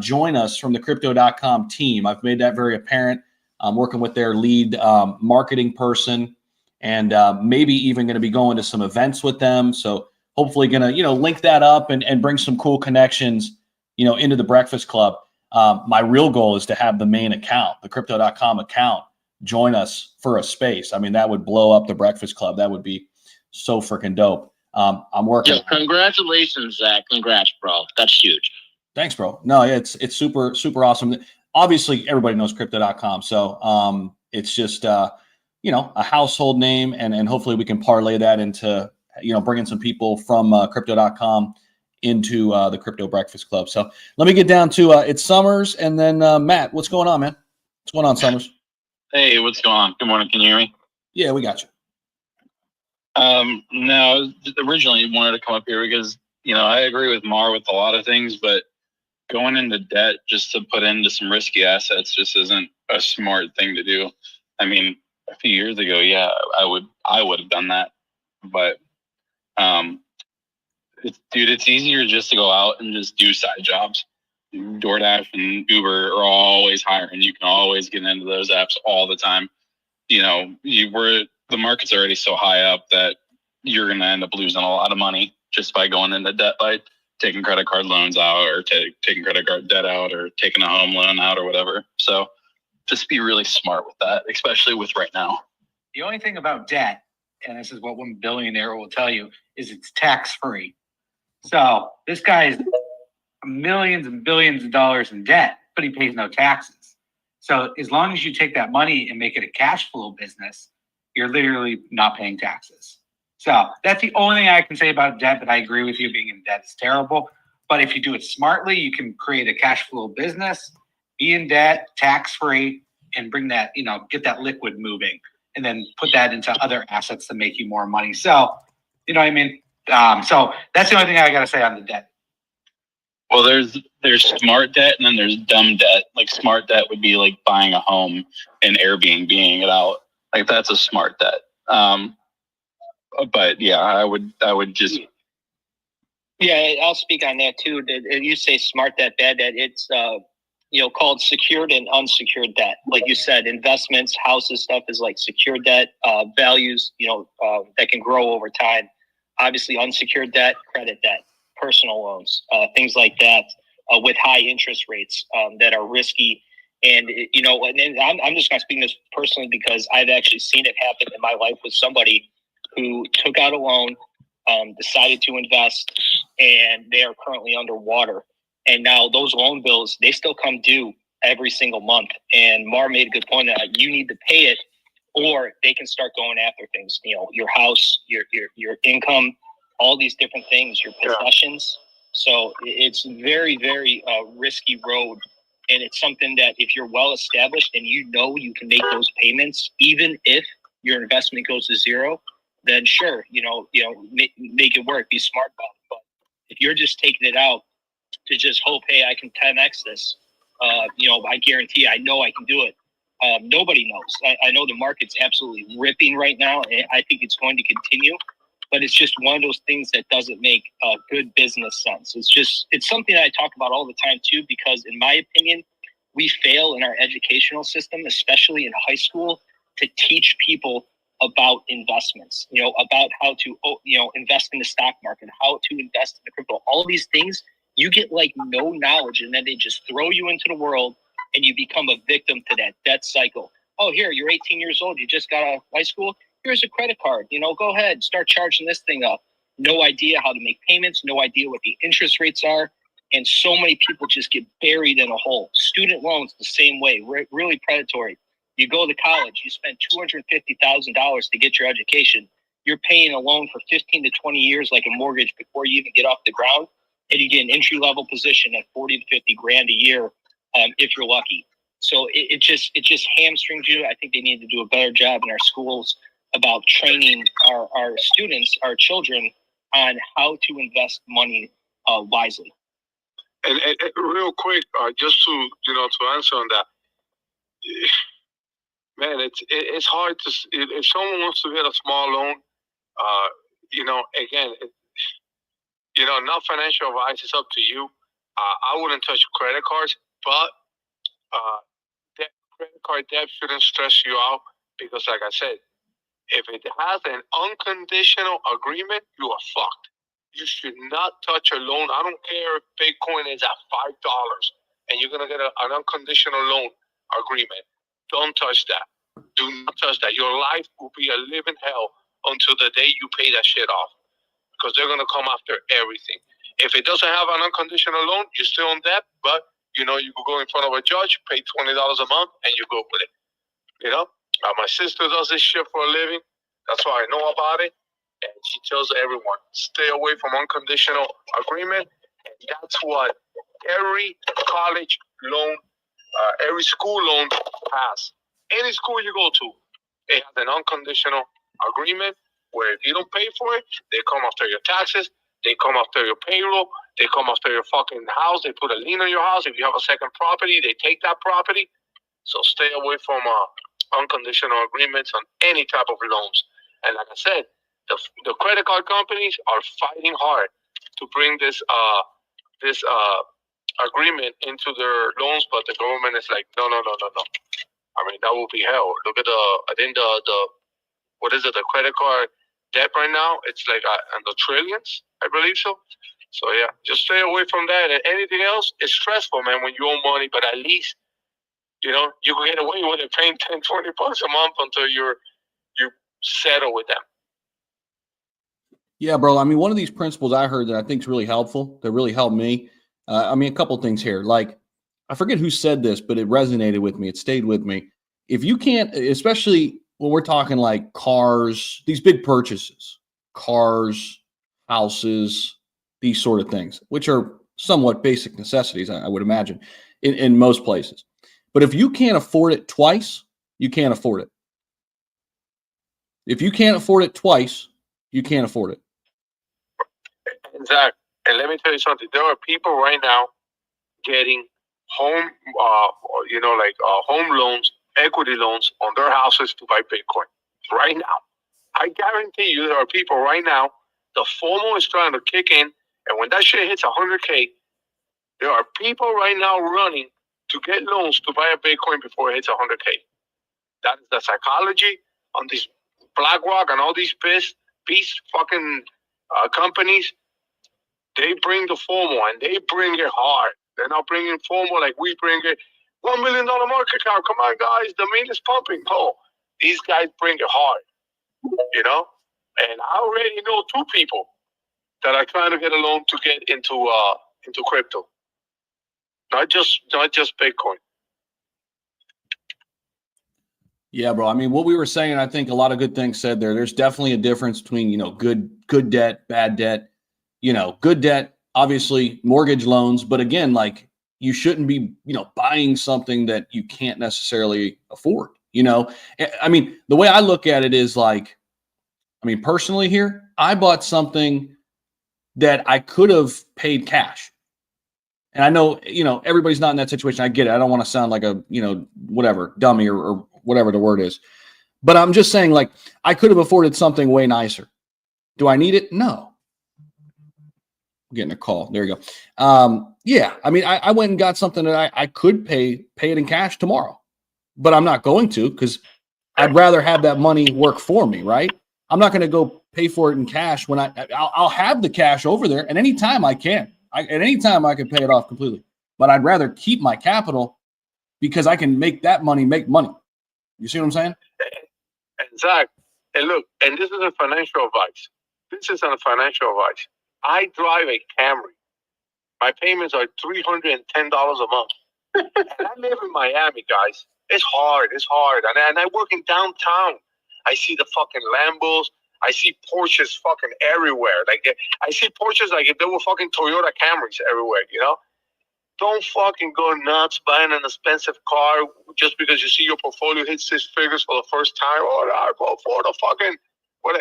join us from the Crypto.com team. I've made that very apparent. I'm working with their lead marketing person, and maybe even going to be going to some events with them. So hopefully going to, link that up and bring some cool connections, into the Breakfast Club. My real goal is to have the main account, the Crypto.com account, join us for a space. I mean, that would blow up the Breakfast Club. That would be so freaking dope. I'm working. Yo, congratulations, Zach. Congrats, bro. That's huge. Thanks, bro. No, it's super, super awesome. Obviously, everybody knows Crypto.com. So it's just, a household name, and hopefully we can parlay that into, bringing some people from Crypto.com into the Crypto Breakfast Club. So let me get down to it's Summers, and then Matt. What's going on, man? What's going on, Summers? Hey, what's going on? Good morning. Can you hear me? Yeah, we got you. No, originally wanted to come up here because, I agree with Mar with a lot of things, but going into debt just to put into some risky assets just isn't a smart thing to do. I mean, a few years ago, yeah, I would have done that, but it's easier just to go out and just do side jobs. DoorDash and Uber are always hiring. You can always get into those apps all the time. The market's already so high up that you're going to end up losing a lot of money just by going into debt, by taking credit card loans out, or taking credit card debt out, or taking a home loan out, or whatever. So just be really smart with that, especially with right now. The only thing about debt, and this is what one billionaire will tell you, is it's tax-free. So this guy is millions and billions of dollars in debt, but he pays no taxes. So as long as you take that money and make it a cash flow business, you're literally not paying taxes. So that's the only thing I can say about debt, but I agree with you, being in debt is terrible. But if you do it smartly, you can create a cash flow business, be in debt, tax-free, and bring that, get that liquid moving, and then put that into other assets to make you more money. So, you know what I mean? So that's the only thing I got to say on the debt. Well, there's smart debt, and then there's dumb debt. Like, smart debt would be like buying a home and Airbnb-ing it out. Like, that's a smart debt. But yeah, I would just. Yeah, I'll speak on that too. You say smart debt, bad debt. It's called secured and unsecured debt. Like you said, investments, houses, stuff is like secured debt. Values, that can grow over time. Obviously, unsecured debt, credit debt, personal loans, things like that, with high interest rates that are risky. And I'm just going to speak this personally because I've actually seen it happen in my life with somebody who took out a loan, decided to invest, and they are currently underwater. And now those loan bills, they still come due every single month. And Mar made a good point that you need to pay it, or they can start going after things. Your house, your income, all these different things, your possessions. So it's very, very risky road. And it's something that if you're well established and you can make those payments, even if your investment goes to zero, then sure, make it work, be smart about it. But if you're just taking it out to just hope, hey, I can 10x this, I guarantee, I know I can do it. Nobody knows. I know the market's absolutely ripping right now, and I think it's going to continue. But it's just one of those things that doesn't make good business sense. It's something that I talk about all the time too, because in my opinion, we fail in our educational system, especially in high school, to teach people about investments, about how to, invest in the stock market, how to invest in the crypto, all these things. You get like no knowledge, and then they just throw you into the world and you become a victim to that debt cycle. Oh, here, you're 18 years old. You just got out of high school. Here's a credit card, go ahead, start charging this thing up. No idea how to make payments, no idea what the interest rates are. And so many people just get buried in a hole. Student loans, the same way, really predatory. You go to college, you spend $250,000 to get your education. You're paying a loan for 15 to 20 years, like a mortgage, before you even get off the ground. And you get an entry level position at 40 to 50 grand a year, if you're lucky. So it just hamstrings you. I think they need to do a better job in our schools about training our students, our children, on how to invest money wisely. And real quick, just to to answer on that, man, it's hard to if someone wants to get a small loan, again, not financial advice. It's up to you. I wouldn't touch credit cards, but credit card debt shouldn't stress you out because, like I said, if it has an unconditional agreement, you are fucked. You should not touch a loan. I don't care if Bitcoin is at $5 and you're gonna get an unconditional loan agreement. Don't touch that. Do not touch that. Your life will be a living hell until the day you pay that shit off, because they're gonna come after everything. If it doesn't have an unconditional loan, you're still in debt, but you could go in front of a judge, pay $20 a month, and you go with it. My sister does this shit for a living. That's why I know about it. And she tells everyone, stay away from unconditional agreement. And that's what every college loan, every school loan has. Any school you go to, it has an unconditional agreement where if you don't pay for it, they come after your taxes, they come after your payroll, they come after your fucking house, they put a lien on your house. If you have a second property, they take that property. So stay away from unconditional agreements on any type of loans. And like I said, the credit card companies are fighting hard to bring this agreement into their loans, but the government is like, no. I mean, that will be hell. Look at I think the credit card debt right now, it's like in the trillions, I believe so. So yeah, just stay away from that. And anything else is stressful, man, when you owe money, but at least, you can get away with it paying $10, $20 a month until you settle with them. Yeah, bro. I mean, one of these principles I heard that I think is really helpful, that really helped me. A couple things here. Like, I forget who said this, but it resonated with me. It stayed with me. If you can't, especially when we're talking like cars, these big purchases, cars, houses, these sort of things, which are somewhat basic necessities, I would imagine, in most places. But if you can't afford it twice, you can't afford it. If you can't afford it twice, you can't afford it. Exactly. And let me tell you something. There are people right now getting home, home loans, equity loans on their houses to buy Bitcoin. Right now. I guarantee you there are people right now, the FOMO is trying to kick in, and when that shit hits 100K, there are people right now running to get loans to buy a Bitcoin before it hits 100K. That is the psychology on these BlackRock and all these beast fucking companies. They bring the FOMO and they bring it hard. They're not bringing FOMO like we bring it. $1 million market cap. Come on, guys. The main is pumping. No, these guys bring it hard. And I already know 2 people that are trying to get a loan to get into crypto. Not just Bitcoin. Yeah, bro. I mean, what we were saying, I think a lot of good things said there. There's definitely a difference between, good debt, bad debt. Good debt, obviously mortgage loans, but again, like, you shouldn't be, buying something that you can't necessarily afford. I mean, the way I look at it is like, personally here, I bought something that I could have paid cash. And I know, everybody's not in that situation. I get it. I don't want to sound like a, whatever, dummy or whatever the word is. But I'm just saying, like, I could have afforded something way nicer. Do I need it? No. I'm getting a call. There you go. Yeah. I mean, I went and got something that I could pay it in cash tomorrow, but I'm not going to, because I'd rather have that money work for me, right? I'm not going to go pay for it in cash when I'll have the cash over there, and anytime I can. At any time I can pay it off completely, but I'd rather keep my capital because I can make that money make money. You see what I'm saying? Exactly. And look, and this isn't financial advice. This isn't financial advice. I drive a Camry. My payments are $310 a month. And I live in Miami, guys. It's hard. And I work in downtown. I see the fucking Lambos. I see Porsches fucking everywhere. Like, I see Porsches like if they were fucking Toyota Camrys everywhere, don't fucking go nuts buying an expensive car just because you see your portfolio hit 6 figures for the first time. Oh, I'll go for the fucking what?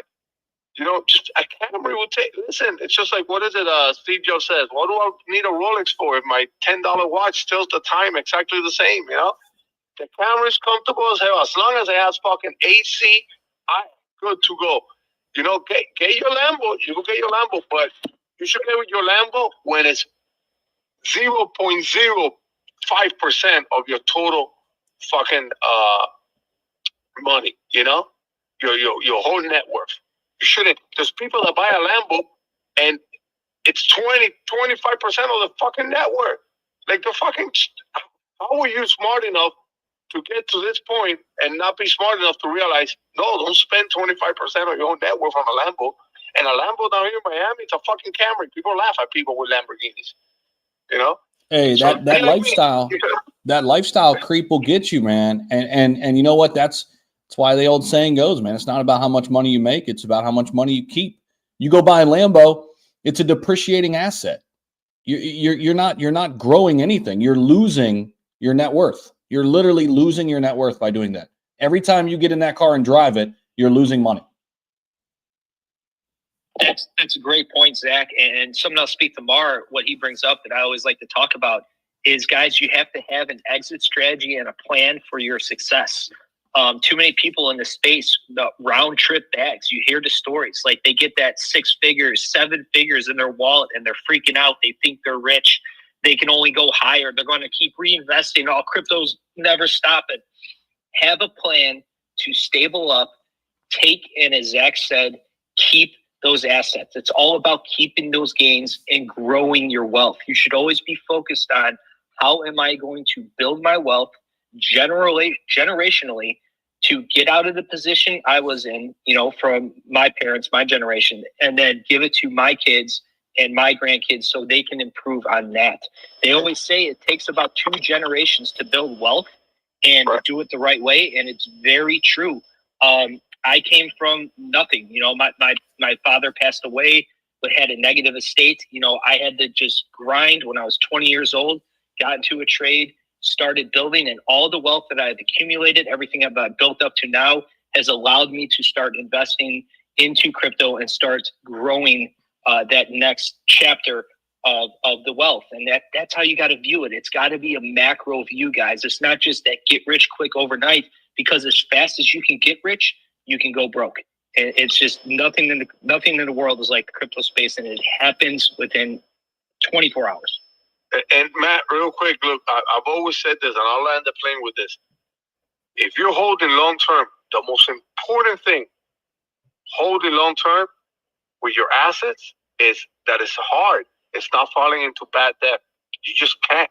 You know, just a Camry will take. Listen, it's just like, what is it? Steve Jobs says, "What do I need a Rolex for if my $10 watch tells the time exactly the same?" You know, the Camry's comfortable as hell. As long as it has fucking AC, I'm good to go. You know, get your Lambo. You go get your Lambo, but you should get with your Lambo when it's 0.05% of your total fucking money, you know, your whole net worth. You shouldn't. There's people that buy a Lambo and it's 25% of the fucking net worth. Like the fucking, how are you smart enough to get to this point and not be smart enough to realize, no, don't spend 25% of your own net worth on a Lambo. And a Lambo down here in Miami, it's a fucking Camry. People laugh at people with Lamborghinis. You know, hey, so that lifestyle creep will get you, man. And you know what? That's why the old saying goes, man. It's not about how much money you make; it's about how much money you keep. You go buy a Lambo; it's a depreciating asset. You're not growing anything. You're losing your net worth. You're literally losing your net worth by doing that. Every time you get in that car and drive it, you're losing money. That's a great point, Zach. And something I'll speak to Mar, what he brings up that I always like to talk about is, guys, you have to have an exit strategy and a plan for your success. Too many people in the space, the round trip bags, you hear the stories. Like they get that 6 figures, 7 figures in their wallet and they're freaking out. They think they're rich. They can only go higher. They're going to keep reinvesting. All cryptos never stop it. Have a plan to stable up, take, and as Zach said, keep those assets. It's all about keeping those gains and growing your wealth. You should always be focused on, how am I going to build my wealth generationally to get out of the position I was in, you know, from my parents, my generation, and then give it to my kids and my grandkids so they can improve on that. They always say it takes about 2 generations to build wealth and do it the right way. And it's very true. I came from nothing. You know, my father passed away, but had a negative estate. You know, I had to just grind when I was 20 years old, got into a trade, started building, and all the wealth that I've accumulated, everything I've built up to now, has allowed me to start investing into crypto and start growing that next chapter of the wealth. And that's how you got to view it. It's got to be a macro view, guys. It's not just that get rich quick overnight, because as fast as you can get rich, you can go broke. It's just nothing in the world is like the crypto space, and it happens within 24 hours. And Matt, real quick, look, I've always said this, and I'll land the plane with this. If you're holding long term, the most important thing holding long term with your assets is that it's hard. It's not falling into bad debt. You just can't,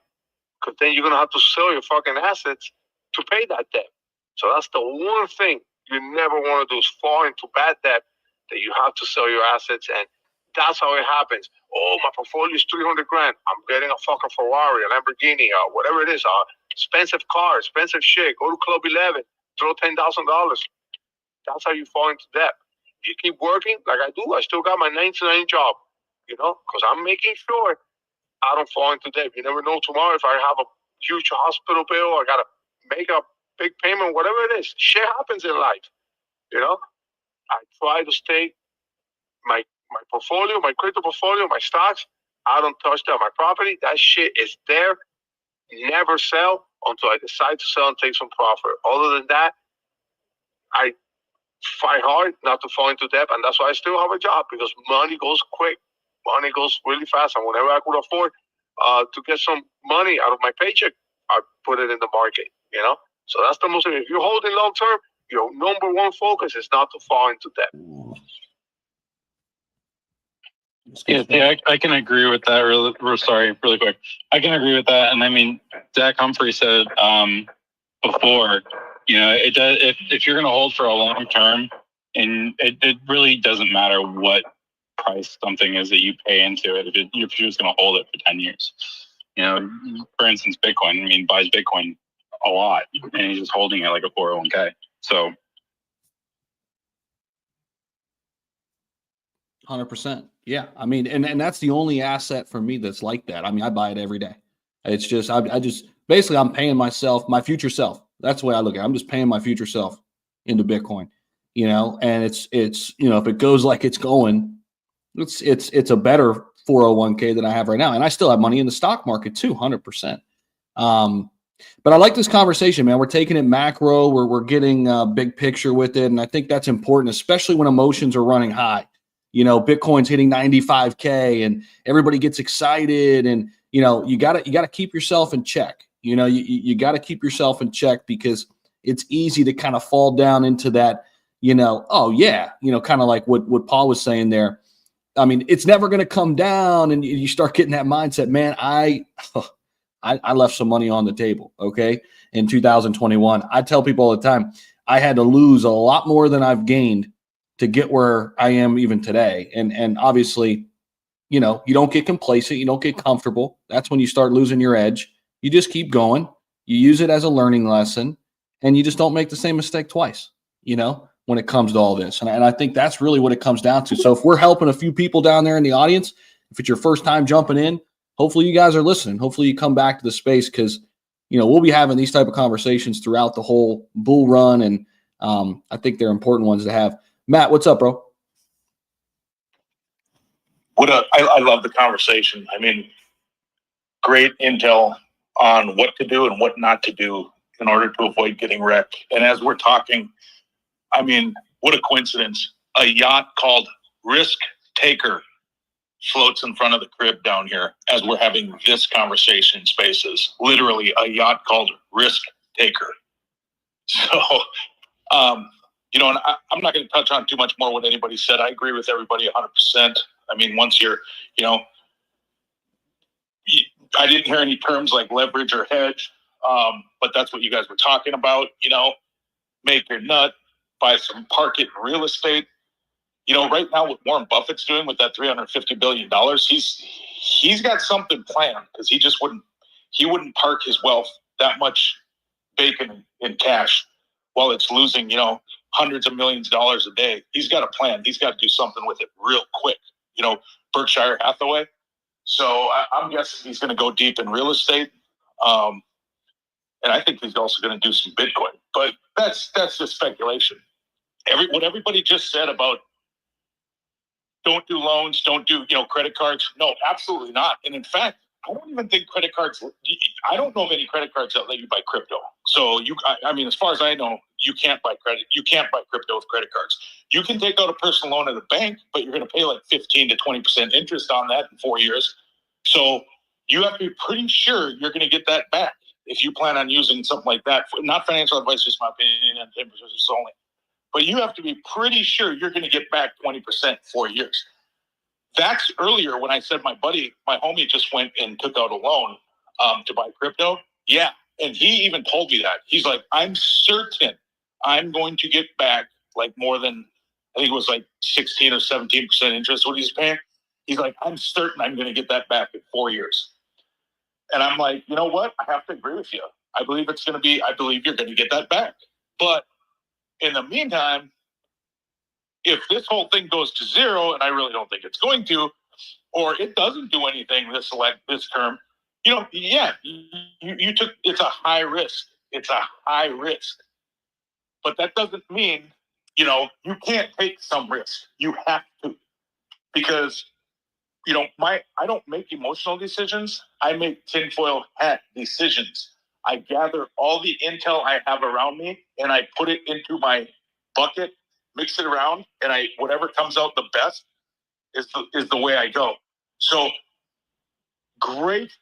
because then you're gonna have to sell your fucking assets to pay that debt. So that's the one thing you never want to do, is fall into bad debt that you have to sell your assets. And that's how it happens. Oh, my portfolio is 300 grand. I'm getting a fucking Ferrari, a Lamborghini, or whatever it is, expensive car, expensive shit. Go to Club 11, throw $10,000. That's how you fall into debt. If you keep working like I do, I still got my 9-to-9 job, you know, because I'm making sure I don't fall into debt. You never know tomorrow if I have a huge hospital bill, I got to make a big payment, whatever it is. Shit happens in life, you know. I try to stay my portfolio, my crypto portfolio, my stocks. I don't touch that. My property, that shit is there. Never sell until I decide to sell and take some profit. Other than that, I fight hard not to fall into debt, and that's why I still have a job, because money goes quick. Money goes really fast, and whenever I could afford to get some money out of my paycheck, I put it in the market, you know. So that's the most. If you're holding long term, your number one focus is not to fall into debt. Yeah, I can agree with that. Really quick. I can agree with that. And I mean, Zach Humphries said before, you know, it does. If you're going to hold for a long term, and it really doesn't matter what price something is that you pay into it. If you're just going to hold it for 10 years, you know, for instance, Bitcoin. I mean, buys Bitcoin a lot, and he's just holding it like a 401k. So. 100%. Yeah. I mean, and that's the only asset for me that's like that. I mean, I buy it every day. It's just, I just, basically I'm paying myself, my future self. That's the way I look at it. I'm just paying my future self into Bitcoin, you know, and it's, you know, if it goes like it's going, it's a better 401k than I have right now. And I still have money in the stock market too, 100%. But I like this conversation, man. We're taking it macro. We're getting a big picture with it. And I think that's important, especially when emotions are running high. You know, Bitcoin's hitting 95K and everybody gets excited. And, you know, you gotta keep yourself in check. You know, you got to keep yourself in check because it's easy to kind of fall down into that, you know, oh yeah, you know, kind of like what Paul was saying there. I mean, it's never going to come down, and you start getting that mindset, man. I left some money on the table, okay, in 2021. I tell people all the time, I had to lose a lot more than I've gained to get where I am even today. And obviously, you know, you don't get complacent, you don't get comfortable. That's when you start losing your edge. You just keep going. You use it as a learning lesson, and you just don't make the same mistake twice, you know, when it comes to all this. And I think that's really what it comes down to. So if we're helping a few people down there in the audience, if it's your first time jumping in, hopefully you guys are listening. Hopefully you come back to the space because, you know, we'll be having these type of conversations throughout the whole bull run. And I think they're important ones to have. Matt, what's up, bro? I love the conversation. I mean, great intel on what to do and what not to do in order to avoid getting wrecked. And as we're talking, I mean, what a coincidence. A yacht called Risk Taker floats in front of the crib down here as we're having this conversation in Spaces. Literally a yacht called Risk Taker. So, you know, and I'm not going to touch on too much more what anybody said. I agree with everybody 100%. I mean, once you're, you know, I didn't hear any terms like leverage or hedge, but that's what you guys were talking about. You know, make your nut, buy some, park it in real estate. You know, right now what Warren Buffett's doing with that $350 billion, he's got something planned because he wouldn't park his wealth that much bacon in cash while it's losing, you know, hundreds of millions of dollars a day. He's got a plan. He's got to do something with it real quick. You know, Berkshire Hathaway. So I'm guessing he's going to go deep in real estate. And I think he's also going to do some Bitcoin. But that's just speculation. What everybody just said about don't do loans, don't do, you know, credit cards. No, absolutely not. And in fact, I don't even think credit cards, I don't know of any credit cards that let you buy crypto. So I mean, as far as I know, you can't buy crypto with credit cards. You can take out a personal loan at a bank, but you're going to pay like 15 to 20% interest on that in 4 years. So you have to be pretty sure you're going to get that back if you plan on using something like that. Not financial advice, just my opinion, and just only. But you have to be pretty sure you're going to get back 20% in 4 years. That's earlier when I said my homie just went and took out a loan to buy crypto. Yeah. And he even told me that. He's like, I'm certain I'm going to get back like more than, I think it was like 16 or 17% interest what he's paying. He's like, I'm certain I'm going to get that back in 4 years. And I'm like, you know what? I have to agree with you. I believe you're going to get that back. But in the meantime, if this whole thing goes to zero, and I really don't think it's going to, or it doesn't do anything this term, you know, yeah, you took, it's a high risk. It's a high risk. But that doesn't mean, you know, you can't take some risk. You have to. Because, you know, I don't make emotional decisions. I make tinfoil hat decisions. I gather all the intel I have around me and I put it into my bucket, mix it around, and whatever comes out the best is the way I go. So great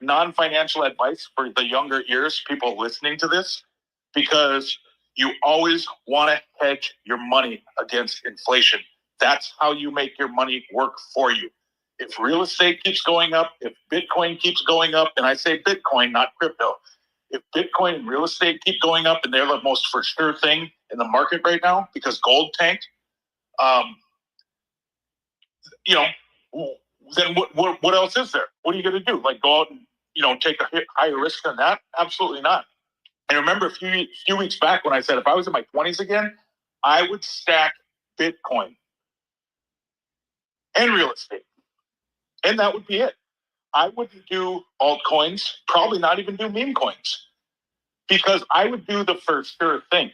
non-financial advice for the younger ears, people listening to this, because you always want to hedge your money against inflation. That's how you make your money work for you. If real estate keeps going up, if Bitcoin keeps going up, and I say Bitcoin, not crypto, if Bitcoin and real estate keep going up, and they're the most for sure thing in the market right now because gold tanked, you know, then what else is there? What are you going to do? Like go out and, you know, take a higher risk than that? Absolutely not. And remember a few weeks back when I said if I was in my 20s again, I would stack Bitcoin and real estate. And that would be it. I wouldn't do altcoins, probably not even do meme coins, because I would do the first sure thing.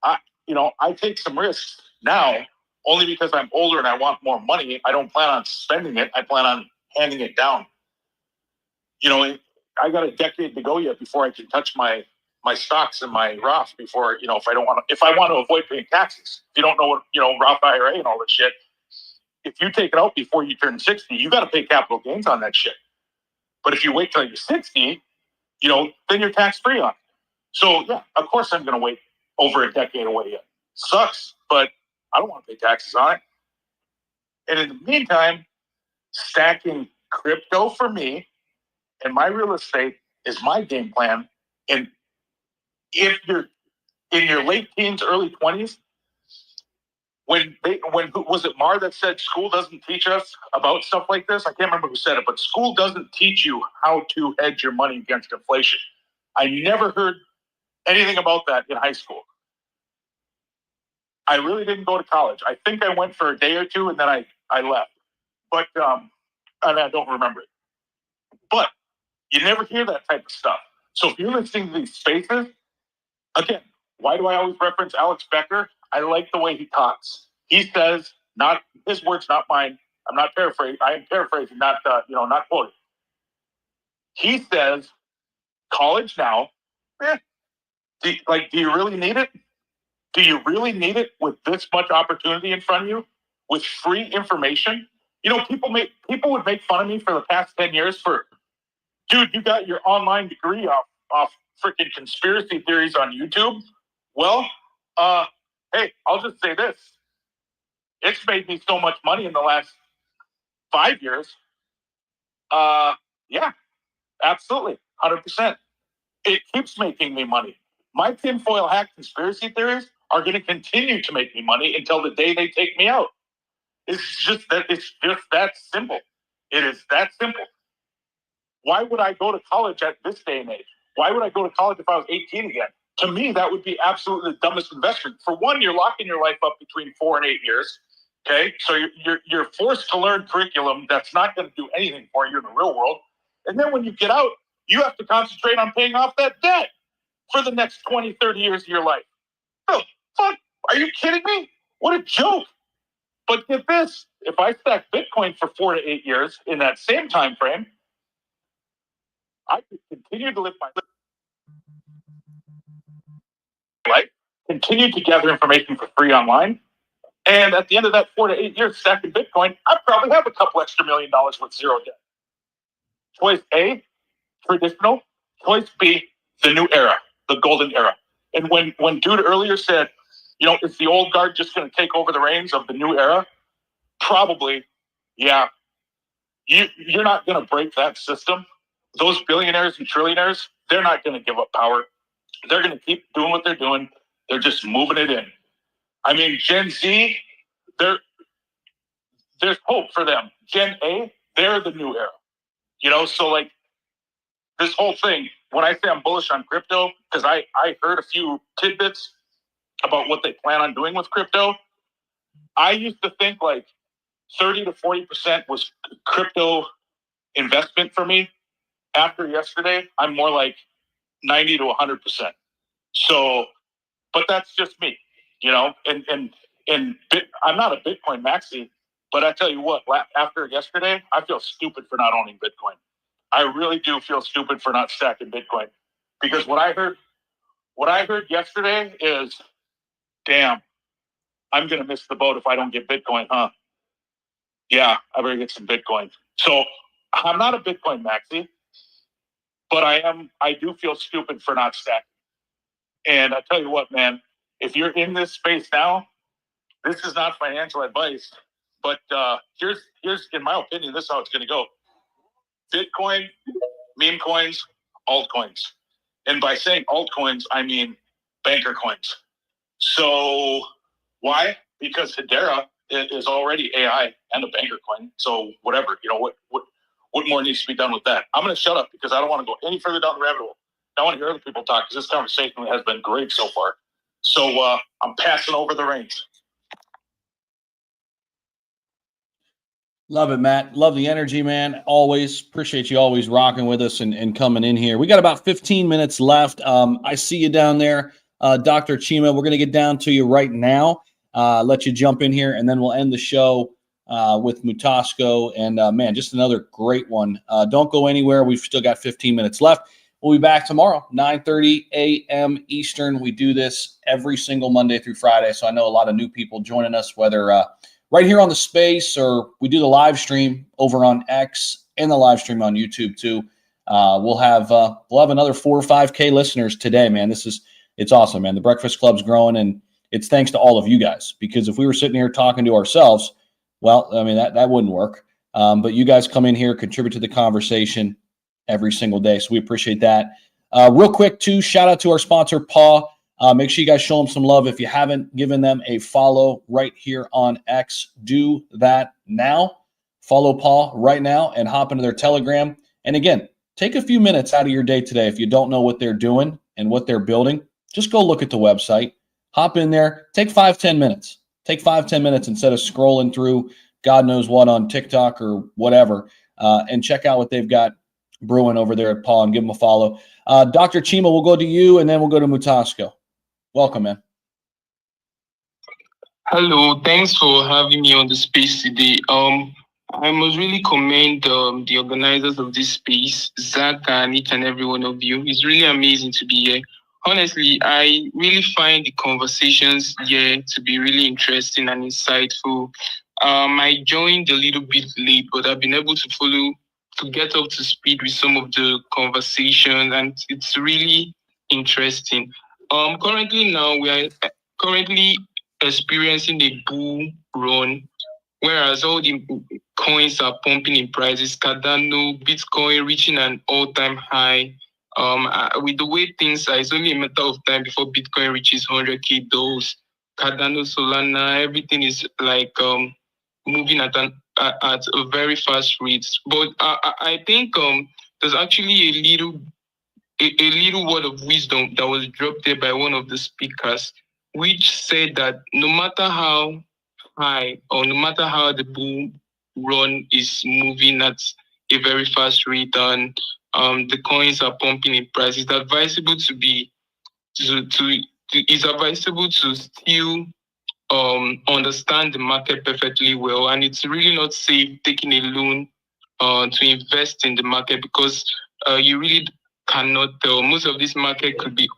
I take some risks now only because I'm older and I want more money. I don't plan on spending it. I plan on handing it down. I got a decade to go yet before I can touch my stocks and my Roth before, if I want to avoid paying taxes. If you don't know what, Roth IRA and all this shit, if you take it out before you turn 60, you got to pay capital gains on that shit. But if you wait till you're 60, then you're tax free on it. So yeah, of course I'm going to wait over a decade away yet. Sucks, but I don't want to pay taxes on it. And in the meantime, stacking crypto for me and my real estate is my game plan. And if you're in your late teens, early 20s, when was it Mar that said school doesn't teach us about stuff like this? I can't remember who said it, but school doesn't teach you how to hedge your money against inflation. I never heard anything about that in high school. I really didn't go to college. I think I went for a day or two and then I left. But and I don't remember it. But you never hear that type of stuff. So if you're listening to these spaces, again, why do I always reference Alex Becker? I like the way he talks. He says, not his words, not mine. I'm not paraphrasing. I am paraphrasing, not quoting. He says, college now. Do you really need it? Do you really need it with this much opportunity in front of you, with free information? People would make fun of me for the past 10 years for, dude, you got your online degree off freaking conspiracy theories on YouTube. Well, hey, I'll just say this. It's made me so much money in the last 5 years. Yeah, absolutely, 100%. It keeps making me money. My tinfoil hat conspiracy theories are going to continue to make me money until the day they take me out. It's just that simple. It is that simple. Why would I go to college at this day and age? Why would I go to college if I was 18 again? To me, that would be absolutely the dumbest investment. For one, you're locking your life up between 4 and 8 years. Okay, so you're forced to learn curriculum that's not going to do anything for you in the real world. And then when you get out, you have to concentrate on paying off that debt for the next 20, 30 years of your life. Oh, fuck, are you kidding me? What a joke. But get this, if I stack Bitcoin for 4 to 8 years in that same time frame, I could continue to live my life, continue to gather information for free online, and at the end of that 4 to 8 years stacking Bitcoin, I probably have a couple extra $1 million with zero debt. Choice A, traditional. Choice B, the new era, the golden era. And when dude earlier said, is the old guard just going to take over the reins of the new era? Probably, yeah. You're not going to break that system. Those billionaires and trillionaires, they're not going to give up power. They're going to keep doing what they're doing. They're just moving it in. I mean, Gen Z, there's hope for them. Gen A, they're the new era. So like this whole thing, when I say I'm bullish on crypto, because I heard a few tidbits about what they plan on doing with crypto. I used to think like 30 to 40% was crypto investment for me. After yesterday, I'm more like 90 to 100%. So, but that's just me, and I'm not a Bitcoin maxi, but I tell you what, after yesterday, I feel stupid for not owning Bitcoin. I really do feel stupid for not stacking Bitcoin, because what I heard yesterday is, damn, I'm going to miss the boat if I don't get Bitcoin, huh? Yeah, I better get some Bitcoin. So I'm not a Bitcoin maxi, but I do feel stupid for not stacking. And I tell you what, man, if you're in this space now, this is not financial advice, but here's in my opinion, this is how it's going to go. Bitcoin, meme coins, altcoins. And by saying altcoins, I mean banker coins. So why? Because theyre is already AI and a banker coin. So whatever, what more needs to be done with that? I'm going to shut up because I don't want to go any further down the rabbit hole. I want to hear other people talk because this conversation has been great so far. So I'm passing over the reins. Love it, Matt. Love the energy, man. Always appreciate you always rocking with us and coming in here. We got about 15 minutes left. I see you down there, Dr. Chima. We're going to get down to you right now. Let you jump in here, and then we'll end the show with Mutasco. And, man, just another great one. Don't go anywhere. We've still got 15 minutes left. We'll be back tomorrow, 9:30 a.m. Eastern. We do this every single Monday through Friday, so I know a lot of new people joining us, whether right here on the space, or we do the live stream over on X and the live stream on YouTube too. We'll have another 4 or 5K listeners today, man. It's awesome, man. The Breakfast Club's growing, and it's thanks to all of you guys. Because if we were sitting here talking to ourselves, well, I mean that wouldn't work. But you guys come in here, contribute to the conversation every single day, so we appreciate that. Real quick too, shout out to our sponsor, Paw. Make sure you guys show them some love. If you haven't given them a follow right here on X, do that now. Follow Paul right now and hop into their Telegram. And again, take a few minutes out of your day today. If you don't know what they're doing and what they're building, just go look at the website. Hop in there. Take 5-10 minutes. Take 5-10 minutes instead of scrolling through God knows what on TikTok or whatever, and check out what they've got brewing over there at Paul and give them a follow. Dr. Chima, we'll go to you, and then we'll go to Mutasco. Welcome, man. Hello, thanks for having me on the space today. I must really commend the organizers of this space, Zach and each and every one of you. It's really amazing to be here. Honestly, I really find the conversations here to be really interesting and insightful. I joined a little bit late, but I've been able to get up to speed with some of the conversations, and it's really interesting. Currently now we are currently experiencing a bull run, whereas all the coins are pumping in prices. Cardano, Bitcoin reaching an all-time high. With the way things are, it's only a matter of time before Bitcoin reaches 100K those. Cardano, Salana, everything is like moving at a very fast rate. But I think there's actually a little word of wisdom that was dropped there by one of the speakers, which said that no matter how high or no matter how the bull run is moving at a very fast rate and the coins are pumping in price, it's advisable to still understand the market perfectly well, and it's really not safe taking a loan to invest in the market, because you really cannot tell. Most of this market could be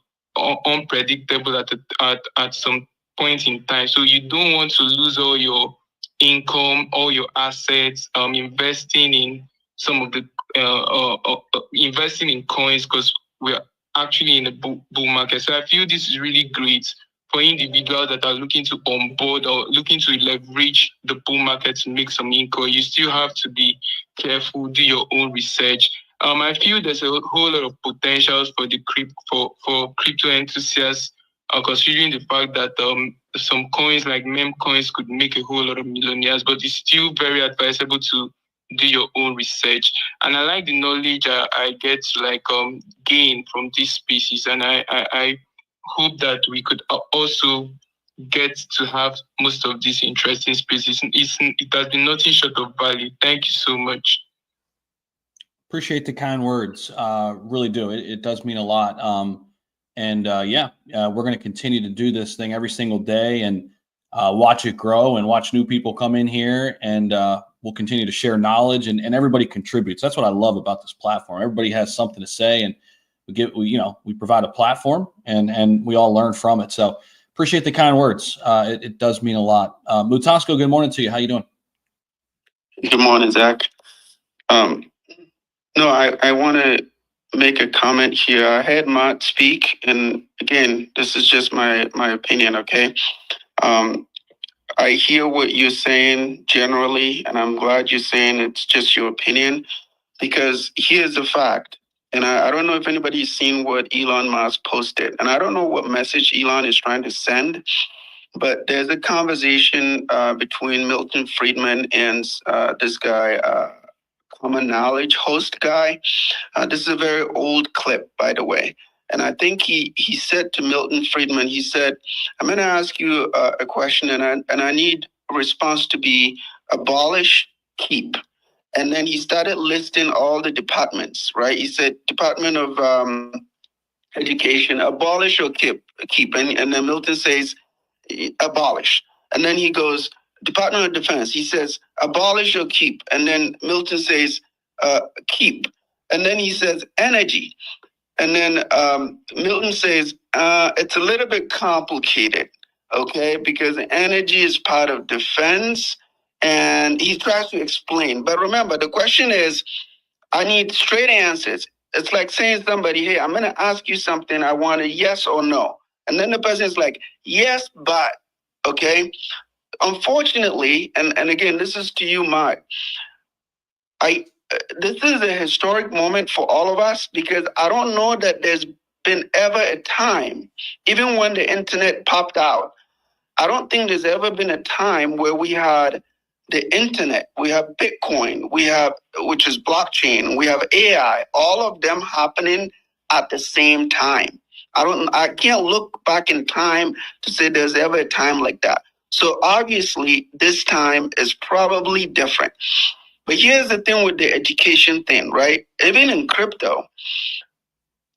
unpredictable at some point in time. So you don't want to lose all your income, all your assets, investing in some of the investing in coins, because we're actually in a bull market. So I feel this is really great for individuals that are looking to onboard or looking to leverage the bull market to make some income. You still have to be careful, do your own research. I feel there's a whole lot of potentials for the crypto enthusiasts, considering the fact that some coins like meme coins could make a whole lot of millionaires, but it's still very advisable to do your own research. And I like the knowledge I get to gain from these species, and I hope that we could also get to have most of these interesting species. It has been nothing short of value. Thank you so much. Appreciate the kind words. Really do. It does mean a lot. We're going to continue to do this thing every single day and watch it grow and watch new people come in here, and we'll continue to share knowledge, and everybody contributes. That's what I love about this platform. Everybody has something to say, and we provide a platform, and we all learn from it. So appreciate the kind words. It does mean a lot. Mutasco, good morning to you. How you doing? Good morning, Zach. No, I want to make a comment here. I had Matt speak, and again, this is just my opinion, okay? I hear what you're saying generally, and I'm glad you're saying it's just your opinion, because here's the fact. And I don't know if anybody's seen what Elon Musk posted, and I don't know what message Elon is trying to send, but there's a conversation between Milton Friedman and this guy, Common Knowledge host guy. This is a very old clip, by the way. And I think he said to Milton Friedman, he said, I'm going to ask you a question, and I need a response to be abolish keep. And then he started listing all the departments, right? He said Department of Education, abolish or keep. And then Milton says, abolish. And then he goes, Department of Defense, he says, abolish or keep. And then Milton says, keep. And then he says, energy. And then Milton says, it's a little bit complicated, okay? Because energy is part of defense, and he tries to explain. But remember, the question is, I need straight answers. It's like saying somebody, hey, I'm going to ask you something. I want a yes or no. And then the person is like, yes, but, okay? Unfortunately, and again, this is to you, Mark, this is a historic moment for all of us because I don't know that there's been ever a time, even when the internet popped out, I don't think there's ever been a time where we had the internet, we have Bitcoin, we have, which is blockchain, we have AI, all of them happening at the same time. I can't look back in time to say there's ever a time like that. So obviously this time is probably different. But here's the thing with the education thing, right? Even in crypto,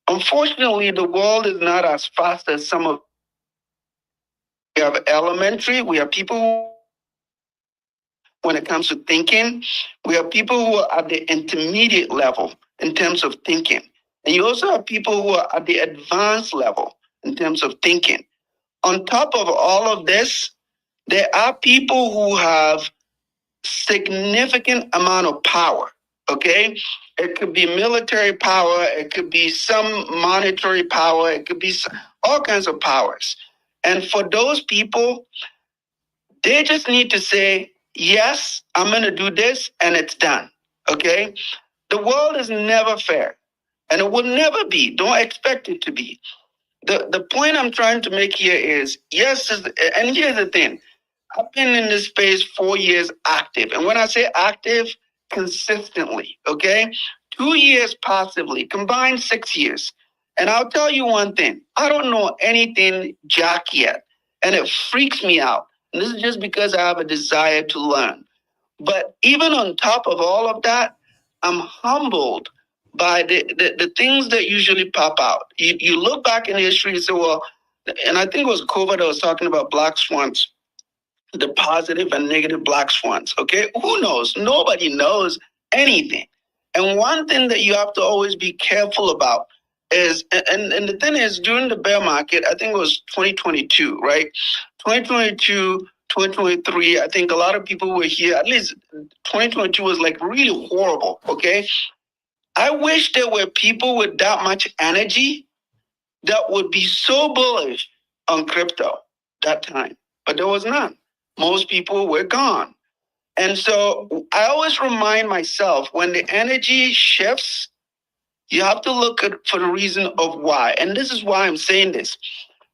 unfortunately, the world is not as fast as some of. We have elementary, we have people who, when it comes to thinking, we have people who are at the intermediate level in terms of thinking. And you also have people who are at the advanced level in terms of thinking. On top of all of this, there are people who have significant amount of power, okay? It could be military power, it could be some monetary power, it could be all kinds of powers. And for those people, they just need to say, yes, I'm going to do this, and it's done, okay? The world is never fair, and it will never be. Don't expect it to be. The point I'm trying to make here is, yes, and here's the thing. I've been in this space 4 years active. And when I say active, consistently, okay? 2 years passively, combined 6 years. And I'll tell you one thing. I don't know anything jack yet. And it freaks me out. And this is just because I have a desire to learn. But even on top of all of that, I'm humbled by the things that usually pop out. You look back in history and say, well, and I think it was COVID that was talking about black swans, the positive and negative black swans, okay? Who knows? Nobody knows anything. And one thing that you have to always be careful about is, and the thing is, during the bear market, I think it was 2022, right? 2022, 2023, I think a lot of people were here, at least 2022 was like really horrible, okay? I wish there were people with that much energy that would be so bullish on crypto that time, but there was none. Most people were gone. And so I always remind myself, when the energy shifts, you have to look for the reason of why. And this is why I'm saying this.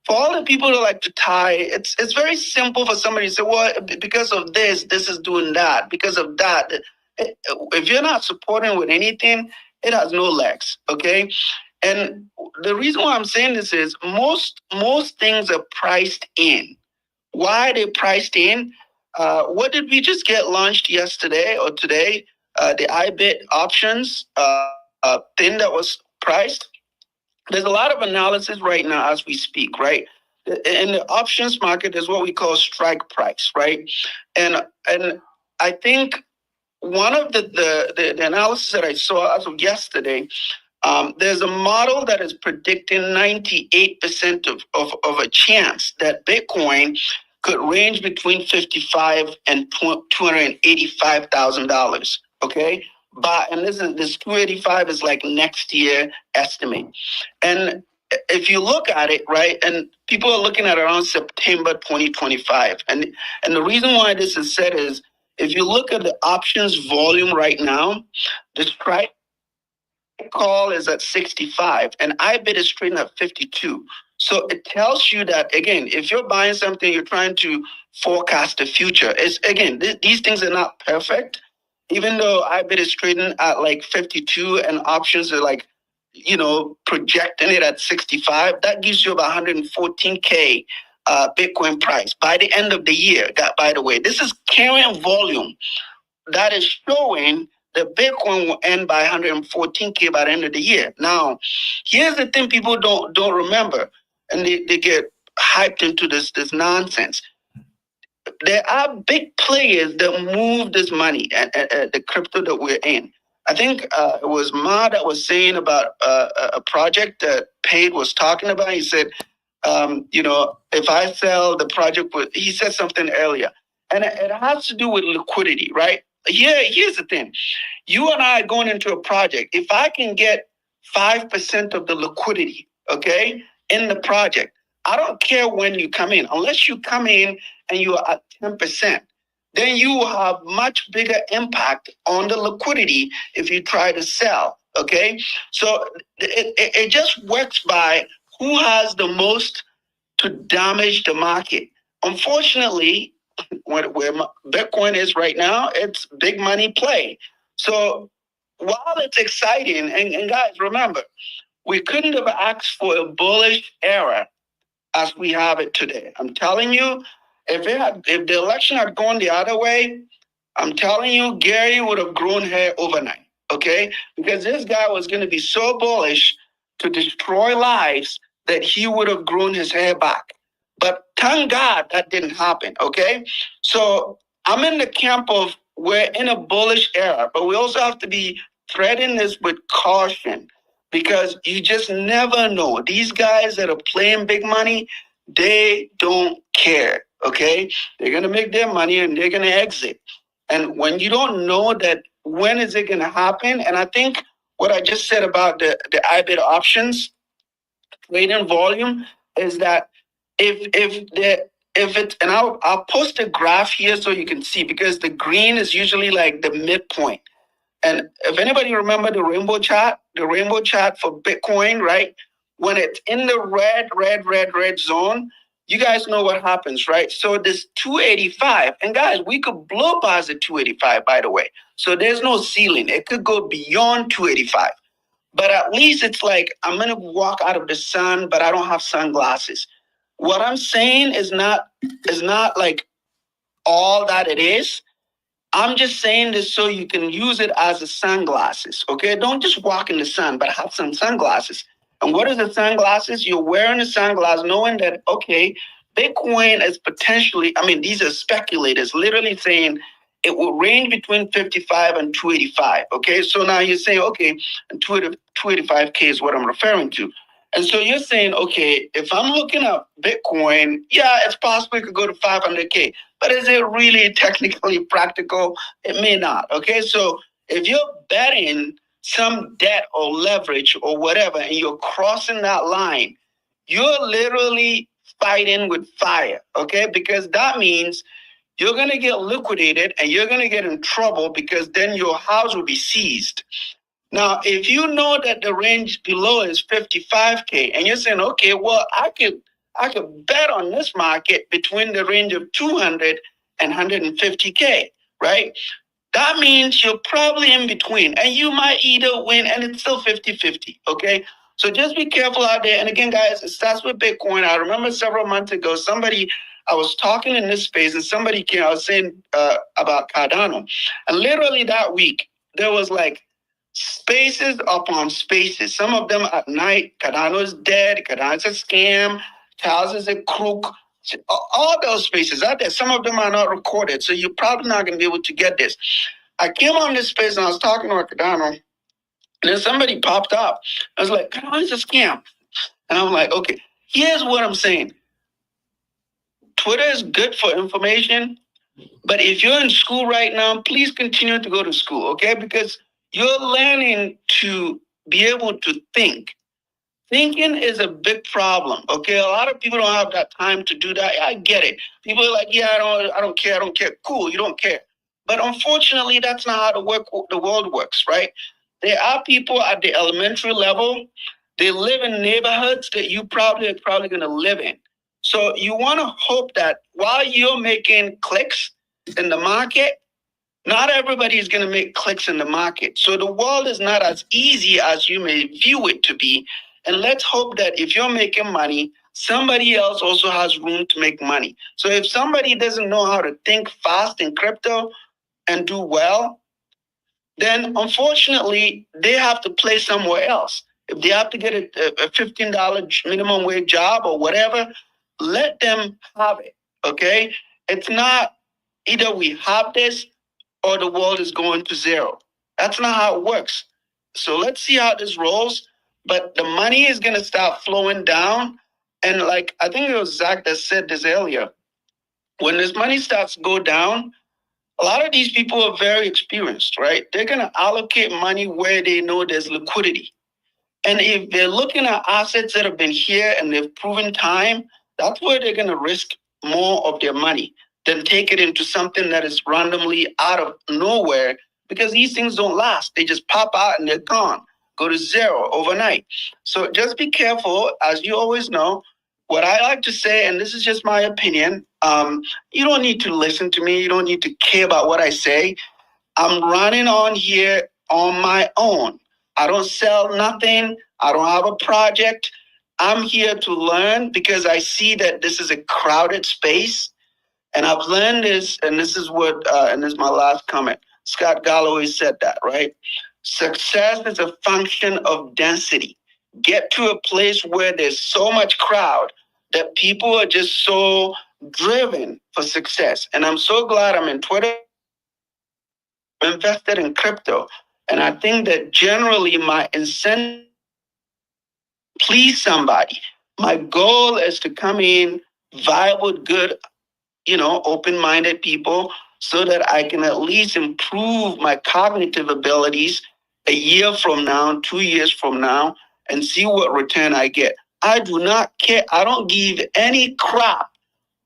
For all the people that like to tie, it's very simple for somebody to say, well, because of this is doing that. Because of that. If you're not supporting with anything, it has no legs, okay? And the reason why I'm saying this is most things are priced in. Why are they priced in? What did we just get launched yesterday or today? The IBIT options thing that was priced. There's a lot of analysis right now as we speak, right? In the options market, there's what we call strike price, right? And I think one of the analysis that I saw as of yesterday, there's a model that is predicting 98% of a chance that Bitcoin could range between $55,000 and $285,000. Okay, and this 285 is like next year estimate. And if you look at it, right, and people are looking at around September 2025, and the reason why this is said is, if you look at the options volume right now, the strike call is at 65 and IBIT is trading at 52. So it tells you that, again, if you're buying something, you're trying to forecast the future. It's, again, these things are not perfect. Even though IBIT is trading at like 52 and options are like, projecting it at 65, that gives you about 114K Bitcoin price by the end of the year. By the way, this is carrying volume. that is showing that Bitcoin will end by 114K by the end of the year. Now, here's the thing people don't remember, and they get hyped into this nonsense. There are big players that move this money at the crypto that we're in. I think it was Ma that was saying about a project that Paid was talking about. He said, if I sell the project, he said something earlier, and it has to do with liquidity, right? Here's the thing. You and I are going into a project. If I can get 5% of the liquidity, okay, in the project, I don't care when you come in. Unless you come in and you are at 10%, then you will have much bigger impact on the liquidity if you try to sell, okay? So it just works by who has the most to damage the market. Unfortunately, where Bitcoin is right now, it's big money play. So while it's exciting, and guys, remember, we couldn't have asked for a bullish era as we have it today. I'm telling you, if the election had gone the other way, I'm telling you, Gary would have grown hair overnight, okay? Because this guy was going to be so bullish to destroy lives that he would have grown his hair back. But thank God that didn't happen, okay? So I'm in the camp of we're in a bullish era, but we also have to be treading this with caution because you just never know. These guys that are playing big money, they don't care, okay? They're going to make their money and they're going to exit. And when you don't know that, when is it going to happen? And I think what I just said about the IBIT options trading volume is that if it's, and I'll post a graph here so you can see, because the green is usually like the midpoint. And if anybody remember the rainbow chart for Bitcoin, right? When it's in the red zone, you guys know what happens, right? So this 285, and guys, we could blow past the 285, by the way. So there's no ceiling. It could go beyond 285. But at least it's like, I'm going to walk out of the sun, but I don't have sunglasses. What I'm saying is not like all that it is. I'm just saying this so you can use it as a sunglasses, okay? Don't just walk in the sun, but have some sunglasses. And what is the sunglasses? You're wearing the sunglasses knowing that, okay, Bitcoin is potentially, these are speculators literally saying it will range between 55 and 285, okay? So now you're saying, okay, 285K is what I'm referring to. And so you're saying, okay, if I'm looking at Bitcoin, yeah, it's possible it could go to 500K. But is it really technically practical? It may not, okay? So if you're betting some debt or leverage or whatever, and you're crossing that line, you're literally fighting with fire, okay? Because that means you're going to get liquidated and you're going to get in trouble because then your house will be seized. Now, if you know that the range below is 55K and you're saying, okay, well, I could bet on this market between the range of 200 and 150K, right? That means you're probably in between and you might either win and it's still 50-50, okay? So just be careful out there. And again, guys, it starts with Bitcoin. I remember several months ago, I was talking in this space and somebody came, I was saying about Cardano. And literally that week, there was like spaces upon spaces. Some of them at night, Cardano is dead, Cardano is a scam, Charles is a crook. All those spaces out there, some of them are not recorded, so you're probably not going to be able to get this. I came on this space and I was talking about Cardano, and then somebody popped up. I was like, Cardano is a scam. And I'm like, okay, here's what I'm saying. Twitter is good for information, but if you're in school right now, please continue to go to school, okay? Because you're learning to be able to think. Thinking is a big problem, okay? A lot of people don't have that time to do that. I get it. People are like, yeah, I don't care. Cool, you don't care. But unfortunately, that's not how the world works, right? There are people at the elementary level. They live in neighborhoods that you probably are going to live in. So you want to hope that while you're making clicks in the market, not everybody is going to make clicks in the market. So the world is not as easy as you may view it to be. And let's hope that if you're making money, somebody else also has room to make money. So if somebody doesn't know how to think fast in crypto, and do well, then unfortunately they have to play somewhere else. If they have to get a $15 minimum wage job or whatever, let them have it, okay? It's not either we have this or the world is going to zero. That's not how it works. So let's see how this rolls. But the money is going to start flowing down. And like, I think it was Zach that said this earlier. When this money starts to go down, a lot of these people are very experienced, right? They're going to allocate money where they know there's liquidity. And if they're looking at assets that have been here and they've proven time, that's where they're going to risk more of their money than take it into something that is randomly out of nowhere, because these things don't last. They just pop out and they're gone, go to zero overnight. So just be careful. As you always know, what I like to say, and this is just my opinion, you don't need to listen to me. You don't need to care about what I say. I'm running on here on my own. I don't sell nothing. I don't have a project. I'm here to learn because I see that this is a crowded space. And I've learned this, and this is what, and this is my last comment. Scott Galloway said that, right? Success is a function of density. Get to a place where there's so much crowd that people are just so driven for success. And I'm so glad I'm in Twitter. I'm invested in crypto. And I think that generally my incentive, please somebody. My goal is to come in viable, good, open-minded people so that I can at least improve my cognitive abilities a year from now, 2 years from now, and see what return I get. I do not care. I don't give any crap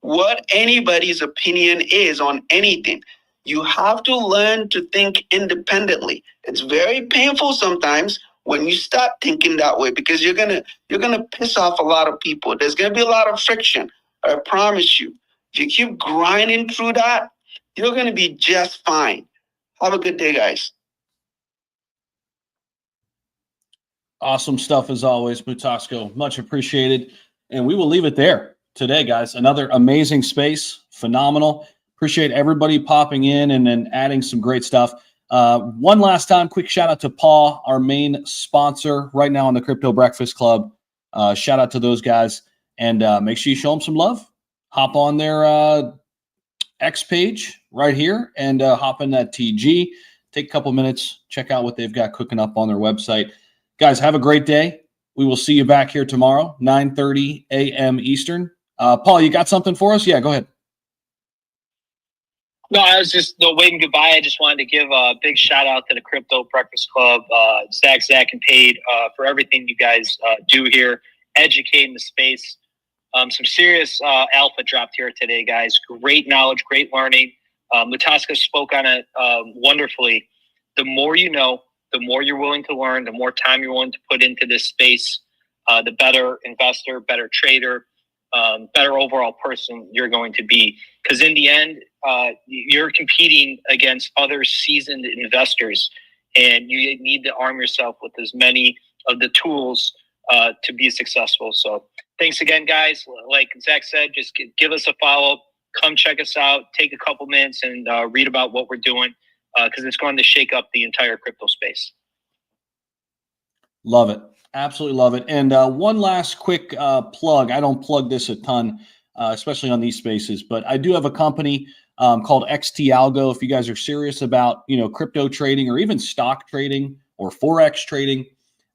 what anybody's opinion is on anything. You have to learn to think independently. It's very painful sometimes when you start thinking that way, because you're gonna piss off a lot of people. There's gonna be a lot of friction. I promise you. If you keep grinding through that, you're gonna be just fine. Have a good day, guys. Awesome stuff as always, Mutasco. Much appreciated. And we will leave it there today, guys. Another amazing space. Phenomenal. Appreciate everybody popping in and then adding some great stuff. One last time, quick shout out to Paul, our main sponsor right now on the Crypto Breakfast Club. Shout out to those guys. And make sure you show them some love. Hop on their X page right here and hop in that TG. Take a couple minutes. Check out what they've got cooking up on their website. Guys, have a great day. We will see you back here tomorrow, 9:30 a.m. Eastern. Paul, you got something for us? Yeah, go ahead. No, I was just waving goodbye. I just wanted to give a big shout out to the Crypto Breakfast Club, Zach, and Paid, for everything you guys do here, educating the space. Some serious alpha dropped here today, guys. Great knowledge, great learning. Mutasco spoke on it wonderfully. The more you know, the more you're willing to learn, the more time you're willing to put into this space, the better investor, better trader, better overall person you're going to be. Because in the end, you're competing against other seasoned investors, and you need to arm yourself with as many of the tools to be successful. So thanks again, guys. Like Zach said, just give us a follow. Come check us out. Take a couple minutes and read about what we're doing, because it's going to shake up the entire crypto space. Love it. Absolutely love it. And one last quick plug. I don't plug this a ton, especially on these spaces, but I do have a company called XT Algo. If you guys are serious about, crypto trading or even stock trading or Forex trading,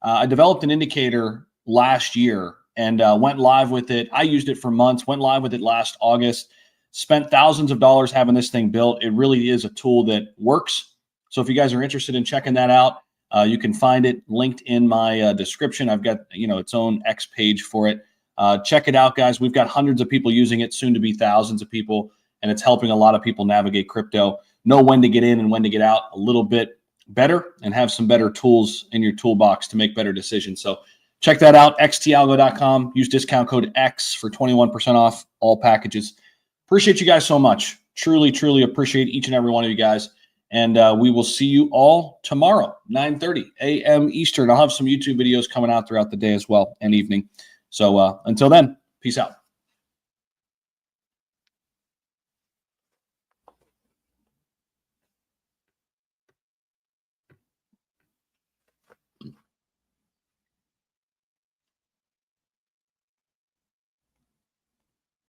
I developed an indicator last year and went live with it. I used it for months, went live with it last August, spent thousands of dollars having this thing built. It really is a tool that works. So if you guys are interested in checking that out, you can find it linked in my description. I've got, its own X page for it. Check it out, guys. We've got hundreds of people using it, soon to be thousands of people, and it's helping a lot of people navigate crypto, know when to get in and when to get out a little bit better, and have some better tools in your toolbox to make better decisions. So check that out, xtalgo.com. Use discount code X for 21% off all packages. Appreciate you guys so much. Truly, truly appreciate each and every one of you guys. And we will see you all tomorrow, 9:30 a.m. Eastern. I'll have some YouTube videos coming out throughout the day as well and evening. So until then, peace out.